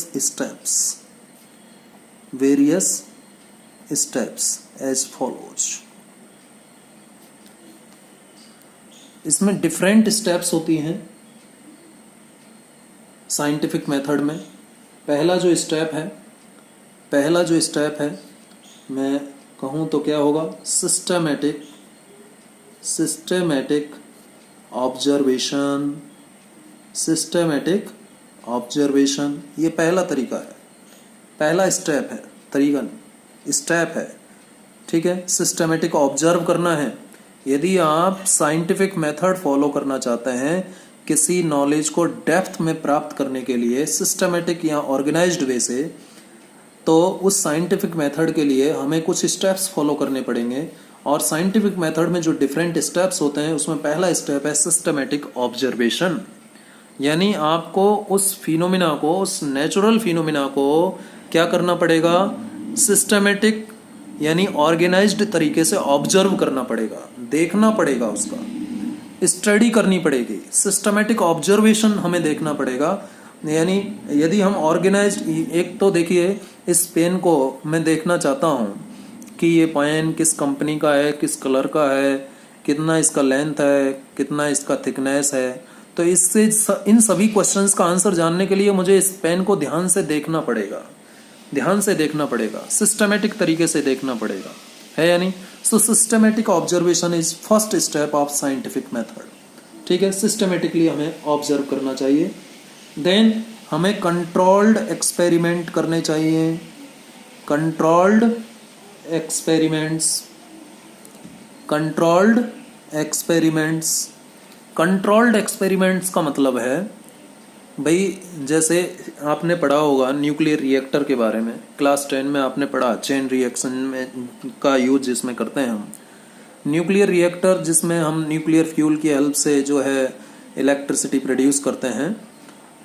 steps as follows. इसमें डिफरेंट स्टेप्स होती हैं साइंटिफिक मेथड में। पहला जो स्टेप है मैं कहूँ तो क्या होगा? सिस्टमेटिक ऑब्जर्वेशन, ये पहला तरीका है, पहला स्टेप है, ठीक है। सिस्टमेटिक ऑब्जर्व करना है। यदि आप साइंटिफिक मेथड फॉलो करना चाहते हैं किसी नॉलेज को डेप्थ में प्राप्त करने के लिए, सिस्टमेटिक या ऑर्गेनाइज्ड वे से, तो उस साइंटिफिक मेथड के लिए हमें कुछ स्टेप्स फॉलो करने पड़ेंगे, और साइंटिफिक मेथड में जो डिफरेंट स्टेप्स होते हैं उसमें पहला स्टेप है सिस्टमेटिक ऑब्जर्वेशन, यानी आपको उस फिनोमिना को, उस नेचुरल फिनोमिना को क्या करना पड़ेगा, सिस्टमेटिक यानी ऑर्गेनाइज्ड तरीके से ऑब्जर्व करना पड़ेगा, देखना पड़ेगा, उसका स्टडी करनी पड़ेगी। सिस्टमेटिक ऑब्जर्वेशन हमें देखना पड़ेगा, यानी यदि हम ऑर्गेनाइज्ड, एक तो देखिए इस पेन को मैं देखना चाहता हूँ कि ये पेन किस कंपनी का है, किस कलर का है, कितना इसका लेंथ है, कितना इसका थिकनेस है, तो इससे इन सभी क्वेश्चंस का आंसर जानने के लिए मुझे इस पेन को ध्यान से देखना पड़ेगा, ध्यान से देखना पड़ेगा, सिस्टमेटिक तरीके से देखना पड़ेगा, है या नहीं। So systematic observation is first step of scientific method. ठीक है, सिस्टमेटिकली हमें ऑब्जर्व करना चाहिए। देन हमें कंट्रोल्ड एक्सपेरिमेंट करने चाहिए, controlled experiments, controlled experiments. Controlled experiments का मतलब है भाई, जैसे आपने पढ़ा होगा न्यूक्लियर रिएक्टर के बारे में, क्लास 10 में आपने पढ़ा, चेन रिएक्शन में का यूज जिसमें करते हैं हम। न्यूक्लियर रिएक्टर जिसमें हम न्यूक्लियर फ्यूल की हेल्प से जो है इलेक्ट्रिसिटी प्रोड्यूस करते हैं,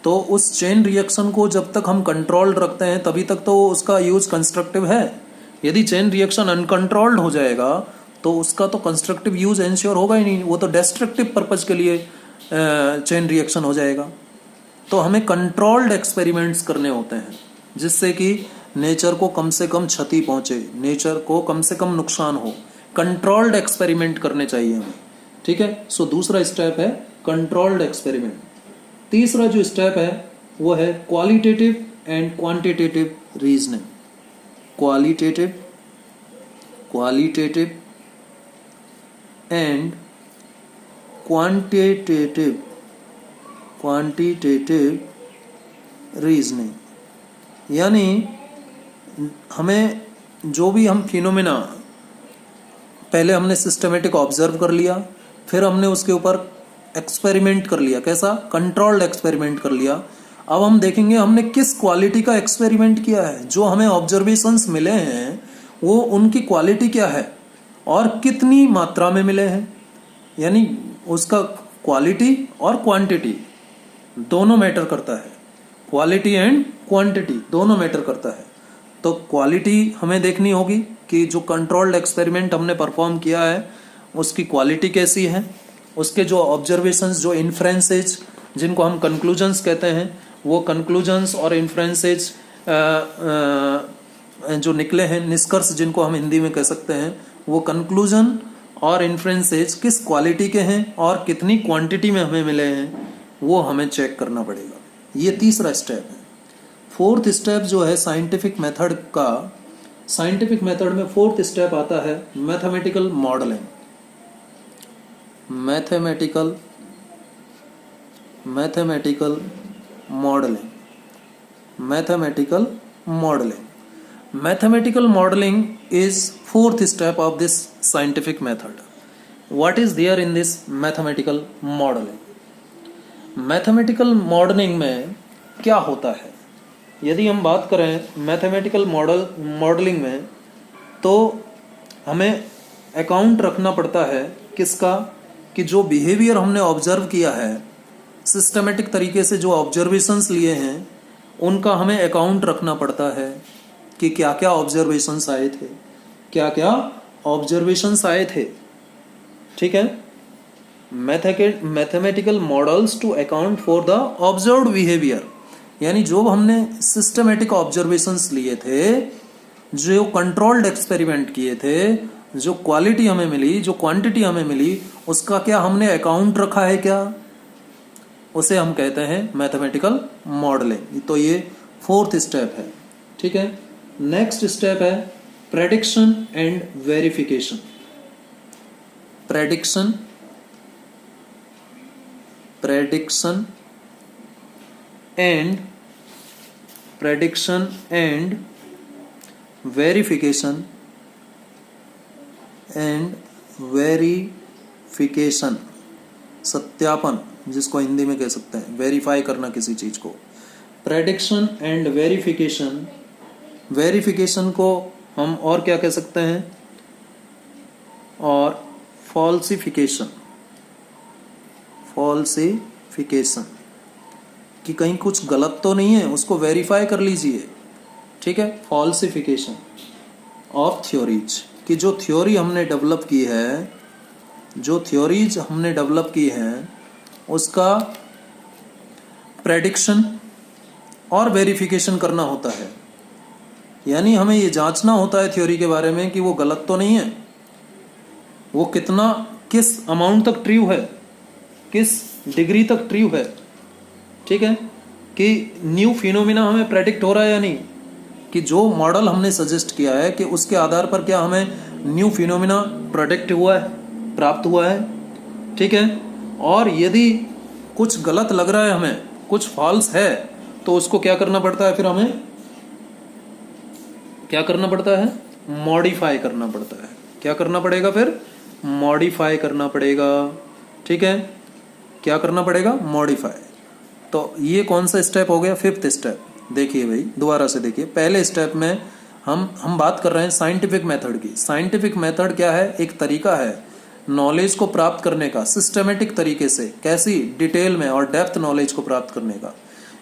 तो उस चेन रिएक्शन को जब तक हम कंट्रोल्ड रखते हैं तभी तक तो उसका यूज कंस्ट्रक्टिव है। यदि चेन रिएक्शन अनकंट्रोल्ड हो जाएगा तो उसका तो कंस्ट्रक्टिव यूज एंश्योर होगा ही नहीं, वो तो डिस्ट्रक्टिव पर्पज के लिए चेन रिएक्शन हो जाएगा। तो हमें कंट्रोल्ड एक्सपेरिमेंट्स करने होते हैं जिससे कि नेचर को कम से कम क्षति पहुंचे, नेचर को कम से कम नुकसान हो। कंट्रोल्ड एक्सपेरिमेंट करने चाहिए हमें। ठीक है, सो दूसरा स्टेप है कंट्रोल्ड एक्सपेरिमेंट। तीसरा जो स्टेप है वो है qualitative and quantitative reasoning. Qualitative and quantitative reasoning, यानी हमें जो भी हम फिनोमेना, पहले हमने सिस्टमेटिक ऑब्जर्व कर लिया, फिर हमने उसके ऊपर एक्सपेरिमेंट कर लिया, कैसा, कंट्रोल्ड एक्सपेरिमेंट कर लिया। अब हम देखेंगे हमने किस क्वालिटी का एक्सपेरिमेंट किया है, जो हमें ऑब्जर्वेशंस मिले हैं वो उनकी क्वालिटी क्या है और कितनी मात्रा में मिले हैं, यानी उसका क्वालिटी और क्वांटिटी दोनों मैटर करता है, क्वालिटी एंड क्वांटिटी दोनों मैटर करता है। तो क्वालिटी हमें देखनी होगी कि जो कंट्रोल्ड एक्सपेरिमेंट हमने परफॉर्म किया है उसकी क्वालिटी कैसी है, उसके जो ऑब्जर्वेशंस, जो इन्फ्रेंसेज जिनको हम कंक्लूजन्स कहते हैं, वो कंक्लूजन्स और इन्फ्रेंसेज जो निकले हैं, निष्कर्ष जिनको हम हिंदी में कह सकते हैं, वो कंक्लूजन और इन्फ्रेंसेज किस क्वालिटी के हैं और कितनी क्वांटिटी में हमें मिले हैं, वो हमें चेक करना पड़ेगा। ये तीसरा स्टेप है। फोर्थ स्टेप जो है साइंटिफिक मेथड का, साइंटिफिक मेथड में फोर्थ स्टेप आता है mathematical modelling. Mathematical modelling, mathematical modelling. Mathematical modelling is fourth step of this scientific method. What is there in this mathematical modeling? Mathematical modelling में क्या होता है? यदि हम बात करें मैथमेटिकल मॉडलिंग में, तो हमें अकाउंट रखना पड़ता है किसका, कि जो बिहेवियर हमने ऑब्जर्व किया है, सिस्टमेटिक तरीके से जो ऑब्जर्वेशंस लिए हैं, उनका हमें अकाउंट रखना पड़ता है कि क्या क्या ऑब्जर्वेशंस आए थे, क्या क्या ऑब्जर्वेशंस आए थे। ठीक है, mathematical models to account for the observed behaviour, यानी जो हमने सिस्टमेटिक ऑब्जर्वेशंस लिए थे, जो कंट्रोल्ड एक्सपेरिमेंट किए थे, जो क्वालिटी हमें मिली, जो क्वांटिटी हमें मिली, उसका क्या हमने अकाउंट रखा है क्या, उसे हम कहते हैं मैथमेटिकल मॉडलिंग। तो ये फोर्थ स्टेप है। ठीक है, नेक्स्ट स्टेप है prediction and verification. Prediction and verification सत्यापन, जिसको हिंदी में कह सकते हैं, वेरीफाई करना किसी चीज को। प्रेडिक्शन एंड वेरिफिकेशन को हम और क्या कह सकते हैं, और फॉल्सिफिकेशन, फॉल्सिफिकेशन कि कहीं कुछ गलत तो नहीं है, उसको वेरीफाई कर लीजिए, ठीक है। फॉल्सिफिकेशन ऑफ थ्योरीज कि जो थ्योरी हमने डेवलप की है, जो थ्योरीज हमने डेवलप की हैं उसका प्रेडिक्शन और वेरिफिकेशन करना होता है। यानी हमें ये जांचना होता है थ्योरी के बारे में कि वो गलत तो नहीं है, वो कितना किस अमाउंट तक ट्रू है, किस डिग्री तक ट्रू है, ठीक है। कि न्यू फिनोमिना हमें प्रेडिक्ट हो रहा है या नहीं, कि जो मॉडल हमने सजेस्ट किया है कि उसके आधार पर क्या हमें न्यू फिनोमिना प्रेडिक्ट हुआ है, प्राप्त हुआ है, ठीक है। और यदि कुछ गलत लग रहा है हमें, कुछ फॉल्स है, तो उसको क्या करना पड़ता है, फिर हमें क्या करना पड़ता है, मॉडिफाई करना पड़ता है। क्या करना पड़ेगा, फिर मॉडिफाई करना पड़ेगा, ठीक है। क्या करना पड़ेगा, मॉडिफाई। तो ये कौन सा स्टेप हो गया, फिफ्थ स्टेप। देखिए भाई, दोबारा से देखिए, पहले स्टेप में हम बात कर रहे हैं साइंटिफिक मेथड की। साइंटिफिक मेथड क्या है, एक तरीका है नॉलेज को प्राप्त करने का, सिस्टमेटिक तरीके से, कैसी, डिटेल में और डेप्थ नॉलेज को प्राप्त करने का।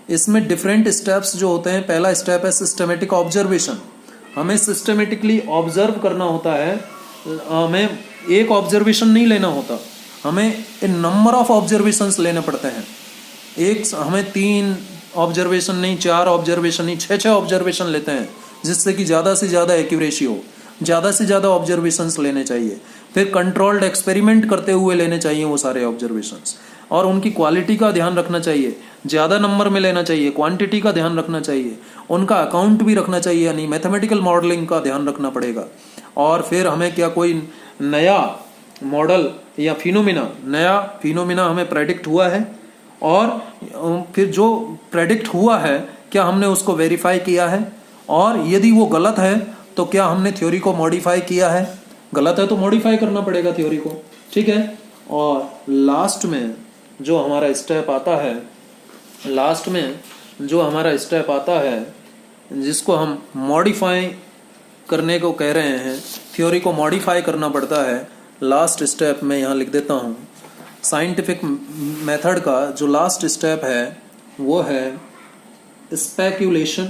इसमें डिफरेंट स्टेप्स जो होते हैं, पहला स्टेप है सिस्टमेटिक ऑब्जर्वेशन। हमें सिस्टमेटिकली ऑब्जर्व करना होता है, हमें एक ऑब्जर्वेशन नहीं लेना होता, हमें ए नंबर ऑफ ऑब्जर्वेशंस लेने पड़ते हैं। एक हमें 3 ऑब्जर्वेशन नहीं, 4 ऑब्जर्वेशन नहीं, 6 ऑब्जर्वेशन लेते हैं, जिससे कि ज़्यादा से ज़्यादा एक्यूरेसी हो, ज़्यादा से ज़्यादा ऑब्जर्वेशंस लेने चाहिए। फिर कंट्रोल्ड एक्सपेरिमेंट करते हुए लेने चाहिए वो सारे ऑब्जर्वेशंस, और उनकी क्वालिटी का ध्यान रखना चाहिए, ज़्यादा नंबर में लेना चाहिए, क्वांटिटी का ध्यान रखना चाहिए, उनका अकाउंट भी रखना चाहिए, यानी मैथमेटिकल मॉडलिंग का ध्यान रखना पड़ेगा। और फिर हमें क्या कोई नया मॉडल या फिनोमिना, नया फिनोमिना हमें प्रेडिक्ट हुआ है, और फिर जो प्रेडिक्ट हुआ है क्या हमने उसको वेरीफाई किया है, और यदि वो गलत है तो क्या हमने थ्योरी को मॉडिफाई किया है। गलत है तो मॉडिफाई करना पड़ेगा थ्योरी को, ठीक है। और लास्ट में जो हमारा स्टेप आता है, लास्ट में जो हमारा स्टेप आता है जिसको हम मॉडिफाई करने को कह रहे हैं, थ्योरी को मॉडिफाई करना पड़ता है। लास्ट स्टेप में यहाँ लिख देता हूँ, साइंटिफिक मेथड का जो लास्ट स्टेप है वो है स्पेक्यूलेशन,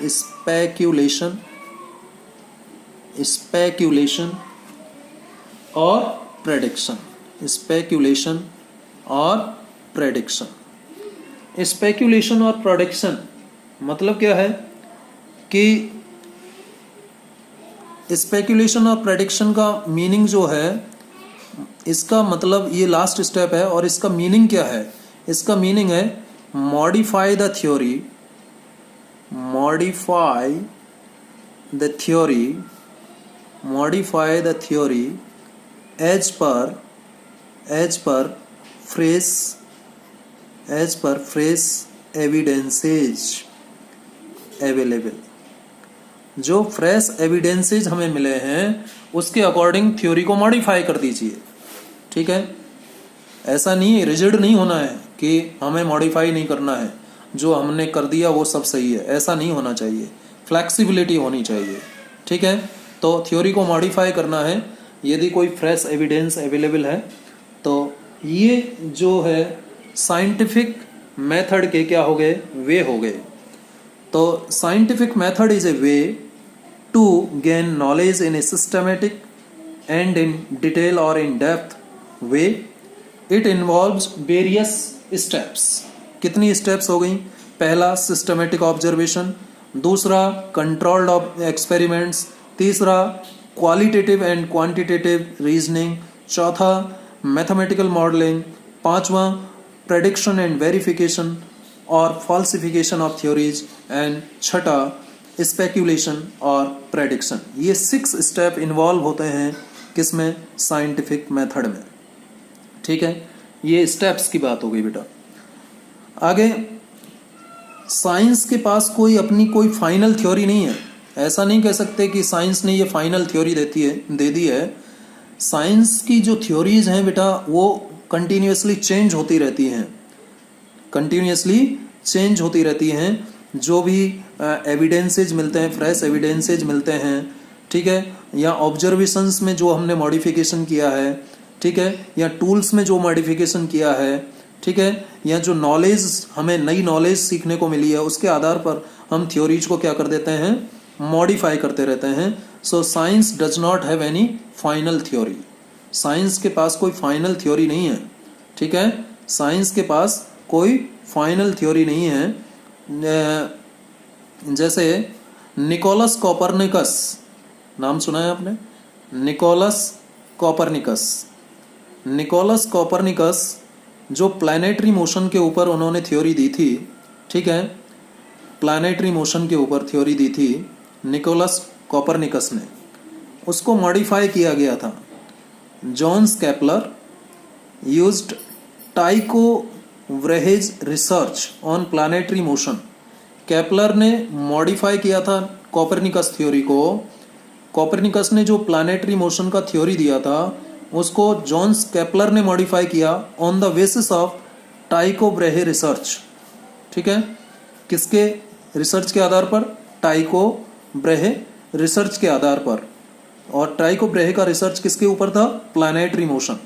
स्पेक्यूलेशन, स्पेक्यूलेशन और प्रेडिक्शन, स्पेक्यूलेशन और प्रेडिक्शन। स्पेक्यूलेशन और प्रेडिक्शन मतलब क्या है कि स्पेक्यूलेशन और प्रेडिक्शन का मीनिंग जो है, इसका मतलब ये लास्ट स्टेप है, और इसका मीनिंग क्या है, इसका मीनिंग है modify the theory, modify the theory, modify the theory as per fresh evidences available. जो फ्रेश एविडेंसेज हमें मिले हैं उसके अकॉर्डिंग थ्योरी को मॉडिफाई कर दीजिए, ठीक है। ऐसा नहीं, रिजिड नहीं होना है कि हमें मॉडिफाई नहीं करना है, जो हमने कर दिया वो सब सही है, ऐसा नहीं होना चाहिए। फ्लेक्सिबिलिटी होनी चाहिए, ठीक है। तो थ्योरी को मॉडिफाई करना है यदि कोई फ्रेश एविडेंस अवेलेबल है। तो ये जो है साइंटिफिक मेथड के क्या हो गए, वे हो गए। तो scientific method is a way to gain knowledge in a systematic and in detail और in depth way. It involves various steps. कितनी स्टेप्स हो गई, पहला सिस्टमेटिक ऑब्जर्वेशन, दूसरा कंट्रोल्ड एक्सपेरिमेंट्स, तीसरा क्वालिटेटिव एंड क्वांटिटेटिव रीजनिंग, चौथा मैथमेटिकल मॉडलिंग, पांचवा प्रेडिक्शन एंड वेरिफिकेशन और फॉल्सिफिकेशन ऑफ थ्योरीज, एंड छठा स्पेक्यूलेशन और प्रेडिक्शन। ये 6 स्टेप इन्वॉल्व होते हैं किसमें, साइंटिफिक मेथड में, ठीक है। ये स्टेप्स की बात हो गई बेटा। आगे साइंस के पास कोई अपनी कोई फाइनल थ्योरी नहीं है। ऐसा नहीं कह सकते कि साइंस ने ये फाइनल थ्योरी दे दी है। साइंस की जो थ्योरीज हैं बेटा वो कंटिन्यूसली चेंज होती रहती हैं, कंटिन्यूसली चेंज होती रहती हैं। जो भी एविडेंसेज मिलते हैं, फ्रेश एविडेंसेज मिलते हैं, ठीक है, या ऑब्जर्वेशंस में जो हमने मॉडिफिकेशन किया है, ठीक है, या टूल्स में जो मॉडिफिकेशन किया है, ठीक है, या जो नॉलेज हमें नई नॉलेज सीखने को मिली है उसके आधार पर हम थ्योरीज को क्या कर देते हैं, मॉडिफाई करते रहते हैं। So science does not have any final theory. Science के पास कोई फाइनल थ्योरी नहीं है, ठीक है, साइंस के पास कोई फाइनल थ्योरी नहीं है। जैसे निकोलस कोपरनिकस, नाम सुना है आपने, निकोलस कोपरनिकस। निकोलस कोपरनिकस जो प्लैनेटरी मोशन के ऊपर उन्होंने थ्योरी दी थी, ठीक है, प्लैनेटरी मोशन के ऊपर थ्योरी दी थी निकोलस कोपरनिकस ने, उसको मॉडिफाई किया गया था। Johannes Kepler used Tycho Brahe's research on planetary motion. Kepler ने मॉडिफाई किया था कोपरनिकस थ्योरी को। कोपरनिकस ने जो प्लैनेटरी मोशन का थ्योरी दिया था उसको जॉन्स केपलर ने मॉडिफाई किया on the basis of Tycho Brahe research, ठीक है, किसके रिसर्च के आधार पर, टाइको ब्रेहे रिसर्च के आधार पर। और टाइको ब्रेहे का रिसर्च किसके ऊपर था, प्लैनेटरी मोशन,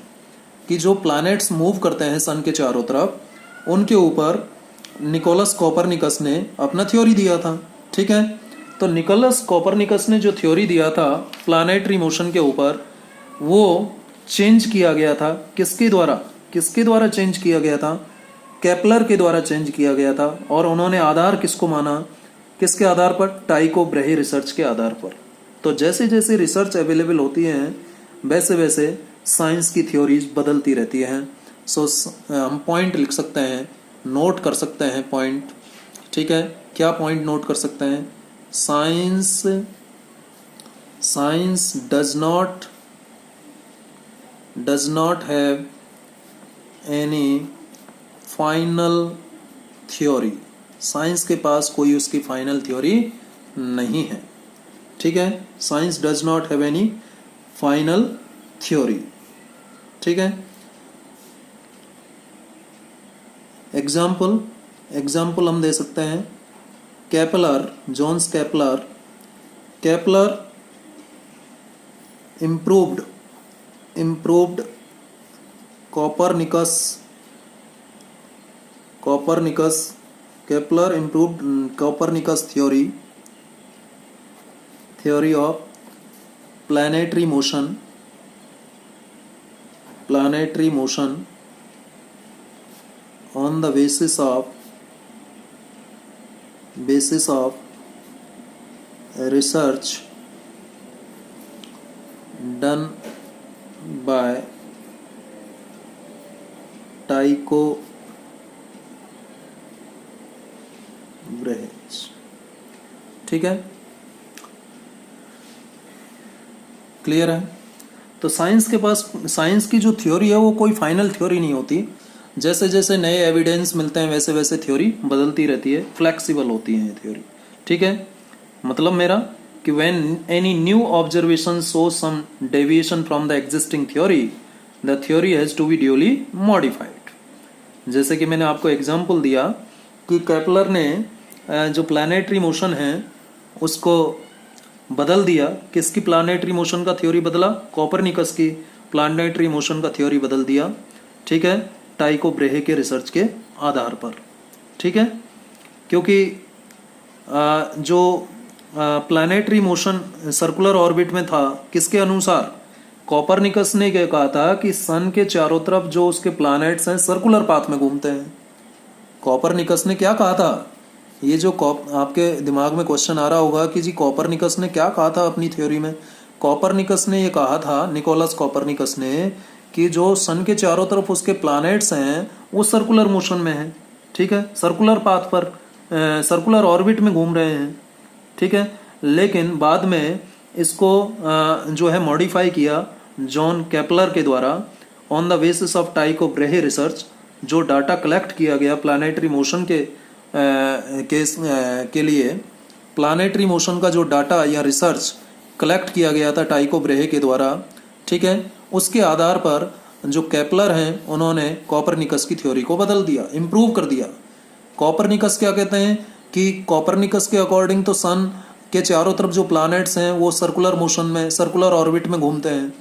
कि जो प्लैनेट्स मूव करते हैं सन के चारों तरफ उनके ऊपर निकोलस कोपरनिकस ने अपना थ्योरी दिया था, ठीक है। तो निकोलस कोपरनिकस ने जो थ्योरी दिया था प्लैनेटरी मोशन के ऊपर वो चेंज किया गया था, किसके द्वारा चेंज किया गया था, केपलर के द्वारा चेंज किया गया था। और उन्होंने आधार किसको माना, किसके आधार पर, टाइको ब्रेहे रिसर्च के आधार पर। तो जैसे जैसे रिसर्च अवेलेबल होती है वैसे वैसे साइंस की थ्योरीज बदलती रहती हैं। सो हम पॉइंट लिख सकते हैं, नोट कर सकते हैं पॉइंट, ठीक है। क्या पॉइंट नोट कर सकते हैं, science does not have any final theory। Science के पास कोई उसकी फाइनल थ्योरी नहीं है, ठीक है। Science does not have any final theory, ठीक है। एग्जाम्पल हम दे सकते हैं, Kepler, Johannes Kepler improved Kepler improved Copernicus theory of planetary motion on the basis of research done by टाइको ब्रेहेज, ठीक है, क्लियर है। तो साइंस के पास, साइंस की जो थ्योरी है वो कोई फाइनल थ्योरी नहीं होती। जैसे जैसे नए एविडेंस मिलते हैं वैसे वैसे थ्योरी बदलती रहती है, फ्लेक्सिबल होती है थ्योरी, ठीक है। मतलब मेरा कि when any new observation shows some deviation from the existing theory, the theory has to be duly modified। जैसे कि मैंने आपको एग्जांपल दिया कि केपलर ने जो प्लैनेटरी मोशन है उसको बदल दिया। किसकी प्लैनेटरी मोशन का थ्योरी बदला, कोपरनिकस की प्लैनेटरी मोशन का थ्योरी बदल दिया, ठीक है, टाइको ब्रेहे के रिसर्च के आधार पर, ठीक है। क्योंकि जो प्लैनेटरी मोशन सर्कुलर ऑर्बिट में था, किसके अनुसार, कोपरनिकस ने क्या कहा था कि सन के चारों तरफ जो उसके प्लैनेट्स हैं सर्कुलर पाथ में घूमते हैं। कोपरनिकस ने क्या कहा था, ये जो आपके दिमाग में क्वेश्चन आ रहा होगा कि जी कोपरनिकस ने क्या कहा था अपनी थ्योरी में। कोपरनिकस ने ये कहा था, निकोलस कोपरनिकस ने, कि जो सन के चारों तरफ उसके प्लैनेट्स हैं वो सर्कुलर मोशन में हैं, ठीक है, सर्कुलर पाथ पर, सर्कुलर ऑर्बिट में घूम रहे हैं, ठीक है। लेकिन बाद में इसको जो है मॉडिफाई किया जॉन केपलर के द्वारा on the basis of Tycho Brahe research. जो डाटा कलेक्ट किया गया प्लैनेटरी मोशन के लिए, प्लैनेटरी मोशन का जो डाटा या रिसर्च कलेक्ट किया गया था टाइको ब्रेहे के द्वारा, ठीक है, उसके आधार पर जो केपलर हैं उन्होंने कोपरनिकस की थ्योरी को बदल दिया, इम्प्रूव कर दिया। कोपरनिकस क्या कहते हैं कि कोपरनिकस के अकॉर्डिंग तो सन के चारों तरफ जो प्लैनेट्स हैं वो सर्कुलर मोशन में, सर्कुलर ऑर्बिट में घूमते हैं।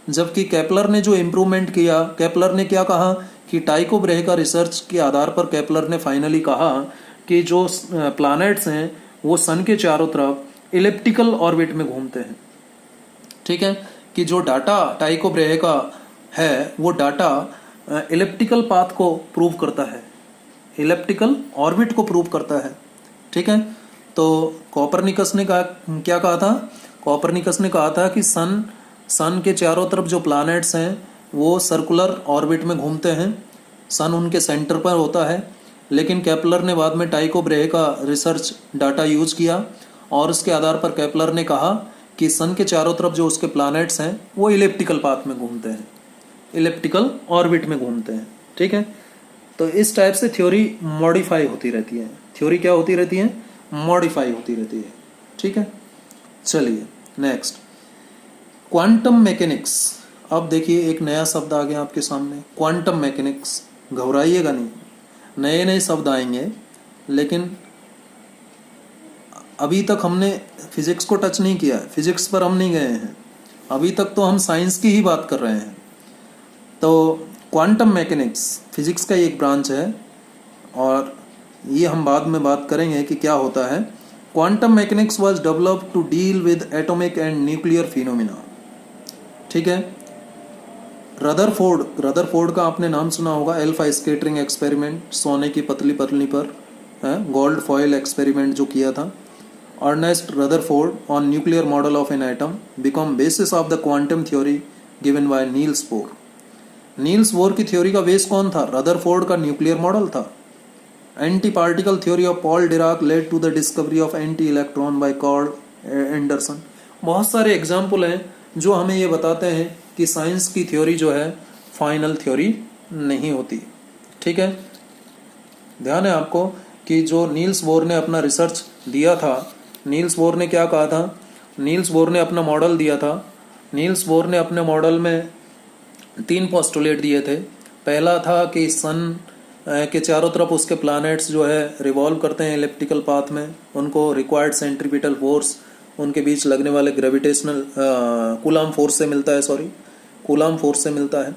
जबकि केपलर ने जो इम्प्रूवमेंट किया, केपलर ने क्या कहा कि टाइको ब्रेहे का रिसर्च के आधार पर केपलर ने फाइनली कहा कि जो प्लैनेट्स हैं वो सन के चारों तरफ इलिप्टिकल ऑर्बिट में घूमते हैं। ठीक है, कि जो डाटा टाइको ब्रेहे का है वो डाटा इलिप्टिकल पाथ को प्रूव करता है, इलिप्टिकल ऑर्बिट को प्रूव करता है। ठीक है, तो कोपरनिकस ने कहा, क्या कहा था, कोपरनिकस ने कहा था कि सन के चारों तरफ जो प्लैनेट्स हैं वो सर्कुलर ऑर्बिट में घूमते हैं, सन उनके सेंटर पर होता है। लेकिन केपलर ने बाद में टाइको ब्रेहे का रिसर्च डाटा यूज किया और उसके आधार पर केपलर ने कहा कि सन के चारों तरफ जो उसके प्लैनेट्स हैं वो इलिप्टिकल पाथ में घूमते हैं, इलिप्टिकल ऑर्बिट में घूमते हैं। ठीक है, तो इस टाइप से थ्योरी मॉडिफाई होती रहती है, थ्योरी क्या होती रहती है, मॉडिफाई होती रहती है। ठीक है, चलिए नेक्स्ट, क्वांटम मैकेनिक्स। अब देखिए एक नया शब्द आ गया आपके सामने, क्वांटम मैकेनिक्स। घबराइएगा नहीं, नए नए शब्द आएंगे, लेकिन अभी तक हमने फिजिक्स को टच नहीं किया है, फिजिक्स पर हम नहीं गए हैं, अभी तक तो हम साइंस की ही बात कर रहे हैं। तो क्वांटम मैकेनिक्स फिजिक्स का एक ब्रांच है और ये हम बाद में बात करेंगे कि क्या होता है। Quantum mechanics was developed to deal with atomic and nuclear phenomena. ठीक है, रदरफोर्ड का आपने नाम सुना होगा, एल्फा स्कैटरिंग एक्सपेरिमेंट, सोने की पतली पतली पर गोल्ड फॉयल एक्सपेरिमेंट जो किया था। Ernest Rutherford on nuclear model of an atom become basis of the quantum theory given by Niels Bohr. Niels Bohr की थ्योरी का बेस कौन था, रदरफोर्ड का न्यूक्लियर मॉडल था। Anti particle theory of Paul Dirac led to the discovery of anti electron by Carl Anderson. बहुत सारे एग्जाम्पल हैं जो हमें ये बताते हैं कि साइंस की थ्योरी जो है फाइनल थ्योरी नहीं होती। ठीक है, ध्यान है आपको कि जो नील्स बोर ने अपना रिसर्च दिया था, नील्स बोर ने क्या कहा था, नील्स बोर ने अपना मॉडल दिया था। नील्स बोर ने अपने मॉडल में 3 पोस्टुलेट दिए थे। पहला था कि सन के चारों तरफ उसके प्लैनेट्स जो है रिवॉल्व करते हैं इलिप्टिकल पाथ में, उनको रिक्वायर्ड सेंट्रीपिटल फोर्स, उनके बीच लगने वाले ग्रेविटेशनल कूलाम फोर्स से मिलता है, कूलाम फोर्स से मिलता है।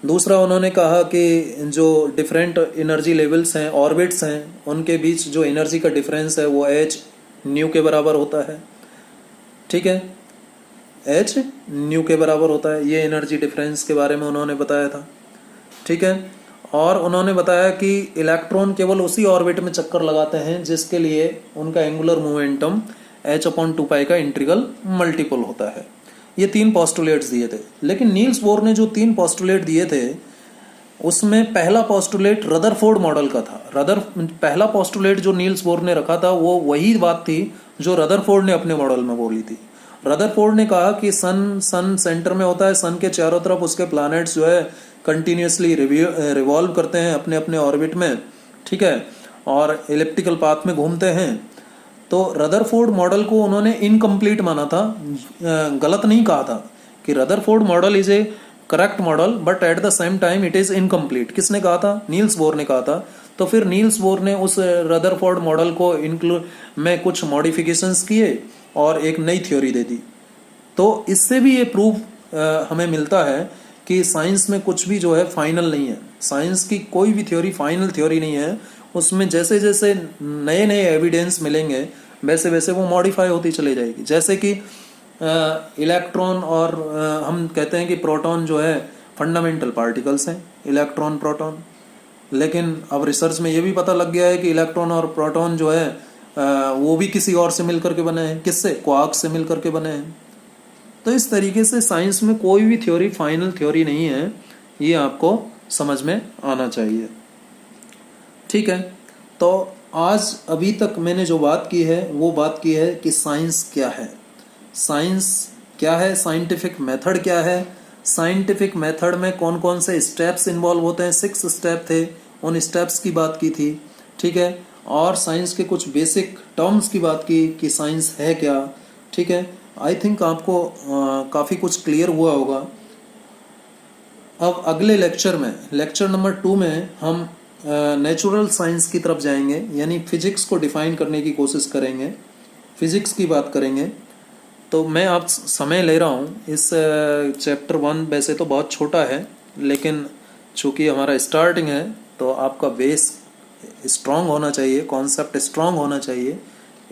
दूसरा उन्होंने कहा कि जो डिफरेंट एनर्जी लेवल्स हैं, ऑर्बिट्स हैं, उनके बीच जो एनर्जी का डिफरेंस है वो h न्यू के बराबर होता है। ठीक है, h न्यू के बराबर होता है, ये एनर्जी डिफरेंस के बारे में उन्होंने बताया था। ठीक है, और उन्होंने बताया कि इलेक्ट्रॉन केवल उसी ऑर्बिट में चक्कर लगाते हैं जिसके लिए उनका एंगुलर मोमेंटम h/2π का इंटीग्रल मल्टीपल होता है। ये 3 पोस्टुलेट्स दिए थे। लेकिन नील्स बोर ने जो 3 पोस्टुलेट दिए थे उसमें पहला पोस्टुलेट रदरफोर्ड मॉडल का था। पहला पोस्टुलेट जो नील्स बोर ने रखा था वो वही बात थी जो रदरफोर्ड ने अपने मॉडल में बोली थी। रदरफोर्ड ने कहा कि सन सेंटर में होता है, सन के चारों तरफ उसके प्लैनेट्स जो है कंटिन्यूसली रिवॉल्व करते हैं अपने अपने ऑर्बिट में। ठीक है, और इलिप्टिकल पाथ में घूमते हैं। तो रदरफोर्ड मॉडल को उन्होंने इनकम्प्लीट माना था, गलत नहीं कहा था कि Rutherford model is A correct model but at the same time it is incomplete. किसने कहा था, नील्स बोर ने कहा था। तो फिर नील्स बोर ने उस रदरफोर्ड मॉडल को में कुछ मॉडिफिकेशंस किए और एक नई थ्योरी दे दी। तो इससे भी ये प्रूफ हमें मिलता है कि साइंस में कुछ भी जो है फाइनल नहीं है, साइंस की कोई भी थ्योरी फाइनल थ्योरी नहीं है। उसमें जैसे जैसे नए नए एविडेंस मिलेंगे वैसे वैसे वो मॉडिफाई होती चली जाएगी। जैसे कि इलेक्ट्रॉन और हम कहते हैं कि प्रोटॉन जो है फंडामेंटल पार्टिकल्स हैं, इलेक्ट्रॉन प्रोटॉन। लेकिन अब रिसर्च में ये भी पता लग गया है कि इलेक्ट्रॉन और प्रोटॉन जो है वो भी किसी और से मिल करके बने हैं। किससे, क्वार्क्स से मिल करके बने हैं। तो इस तरीके से साइंस में कोई भी थ्योरी फाइनल थ्योरी नहीं है, ये आपको समझ में आना चाहिए। ठीक है, तो आज अभी तक मैंने जो बात की है वो बात की है कि साइंस क्या है, साइंस क्या है, साइंटिफिक मेथड क्या है, साइंटिफिक मेथड में कौन कौन से स्टेप्स इन्वॉल्व होते हैं, 6 स्टेप थे, उन स्टेप्स की बात की थी। ठीक है, और साइंस के कुछ बेसिक टर्म्स की बात की कि साइंस है क्या। ठीक है, आई थिंक आपको काफ़ी कुछ क्लियर हुआ होगा। अब अगले लेक्चर में, लेक्चर नंबर 2 में हम नेचुरल साइंस की तरफ जाएंगे, यानी फिजिक्स को डिफाइन करने की कोशिश करेंगे। फिजिक्स की बात करेंगे। तो मैं आप समय ले रहा हूँ इस चैप्टर 1 वैसे तो बहुत छोटा है, लेकिन चूँकि हमारा स्टार्टिंग है तो आपका बेस स्ट्रांग होना चाहिए, कॉन्सेप्ट स्ट्रांग होना चाहिए,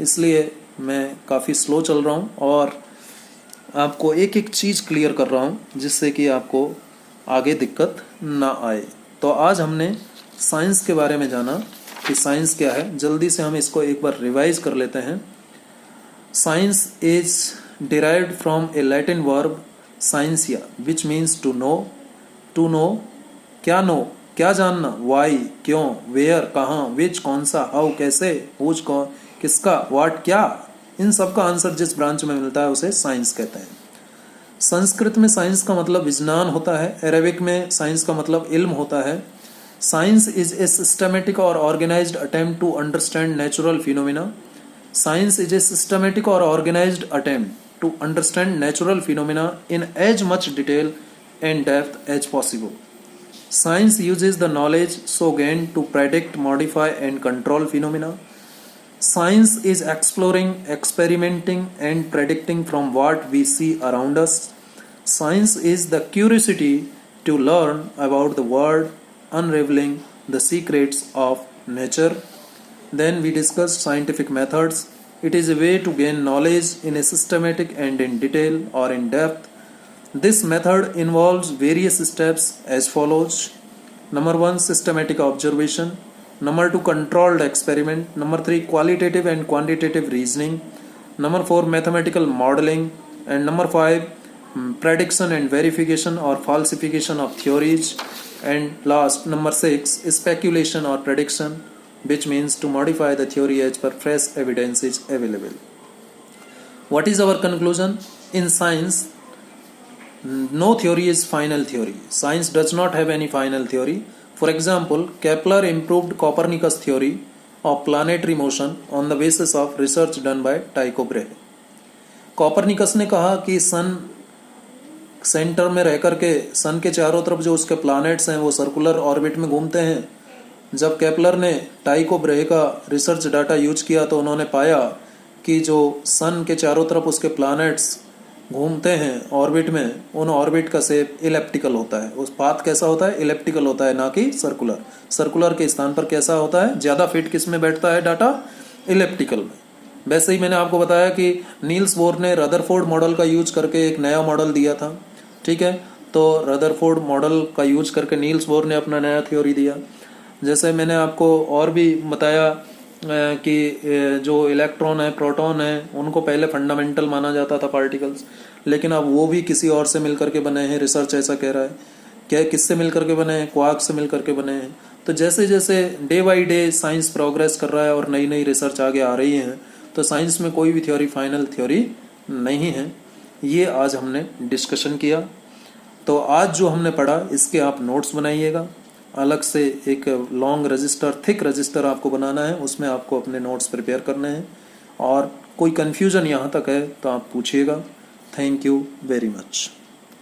इसलिए मैं काफ़ी स्लो चल रहा हूँ और आपको एक एक चीज़ क्लियर कर रहा हूँ जिससे कि आपको आगे दिक्कत ना आए। तो आज हमने साइंस के बारे में जाना कि साइंस क्या है। जल्दी से हम इसको एक बार रिवाइज कर लेते हैं। Science is derived from a Latin verb scientia, which means to know. To know, क्या know, क्या जानना, why, क्यों, where, कहाँ, which, कौन सा, how, कैसे, whose, कौन, किसका, what, क्या, इन सब का आंसर जिस ब्रांच में मिलता है उसे साइंस कहते हैं। संस्कृत में साइंस का मतलब विज्ञान होता है, अरेबिक में साइंस का मतलब इल्म होता है। साइंस इज ए सिस्टमेटिक और organised attempt to understand natural phenomena. Science is a systematic or organized attempt to understand natural phenomena in as much detail and depth as possible. Science uses the knowledge so gained to predict, modify, and control phenomena. Science is exploring, experimenting, and predicting from what we see around us. Science is the curiosity to learn about the world, unraveling the secrets of nature. Then we discussed scientific methods. It is a way to gain knowledge in a systematic and in detail or in depth. This method involves various steps as follows. Number 1, systematic observation. Number 2, controlled experiment. Number 3, qualitative and quantitative reasoning. Number 4, mathematical modeling. And number 5, prediction and verification or falsification of theories. And last, number 6, speculation or prediction, which means to modify the theory as per fresh evidence is available. What is our conclusion? In science, no theory is final theory. Science does not have any final theory. For example, Kepler improved Copernicus theory of planetary motion on the basis of research done by Tycho Brahe. Copernicus ने कहा कि सन सेंटर में रह करके सन के चारों तरफ जो उसके प्लैनेट्स हैं वो सर्कुलर ऑर्बिट में घूमते हैं। जब केपलर ने टाइको ब्रेहे का रिसर्च डाटा यूज किया तो उन्होंने पाया कि जो सन के चारों तरफ उसके प्लैनेट्स घूमते हैं ऑर्बिट में, उन ऑर्बिट का शेप इलेप्टिकल होता है। उस पाथ कैसा होता है? इलेप्टिकल होता है, ना कि सर्कुलर। सर्कुलर के स्थान पर कैसा होता है? ज़्यादा फिट किस में बैठता है डाटा? इलेप्टिकल में। वैसे ही मैंने आपको बताया कि नील्स बोर ने रदरफोर्ड मॉडल का यूज करके एक नया मॉडल दिया था, ठीक है। तो रदरफोर्ड मॉडल का यूज करके नील्स बोर ने अपना नया थ्योरी दिया। जैसे मैंने आपको और भी बताया कि जो इलेक्ट्रॉन है, प्रोटॉन है, उनको पहले फंडामेंटल माना जाता था पार्टिकल्स, लेकिन अब वो भी किसी और से मिलकर के बने हैं। रिसर्च ऐसा कह रहा है। क्या किससे मिलकर के बने हैं? क्वार्क से मिलकर के बने हैं। तो जैसे जैसे day by day science progress कर रहा है और नई नई रिसर्च आगे आ रही है, तो साइंस में कोई भी थ्योरी फाइनल थ्योरी नहीं है। ये आज हमने डिस्कशन किया। तो आज जो हमने पढ़ा इसके आप नोट्स बनाइएगा। अलग से एक लॉन्ग रजिस्टर, थिक रजिस्टर आपको बनाना है, उसमें आपको अपने नोट्स प्रिपेयर करने हैं। और कोई कन्फ्यूजन यहाँ तक है तो आप पूछिएगा। Thank you very much.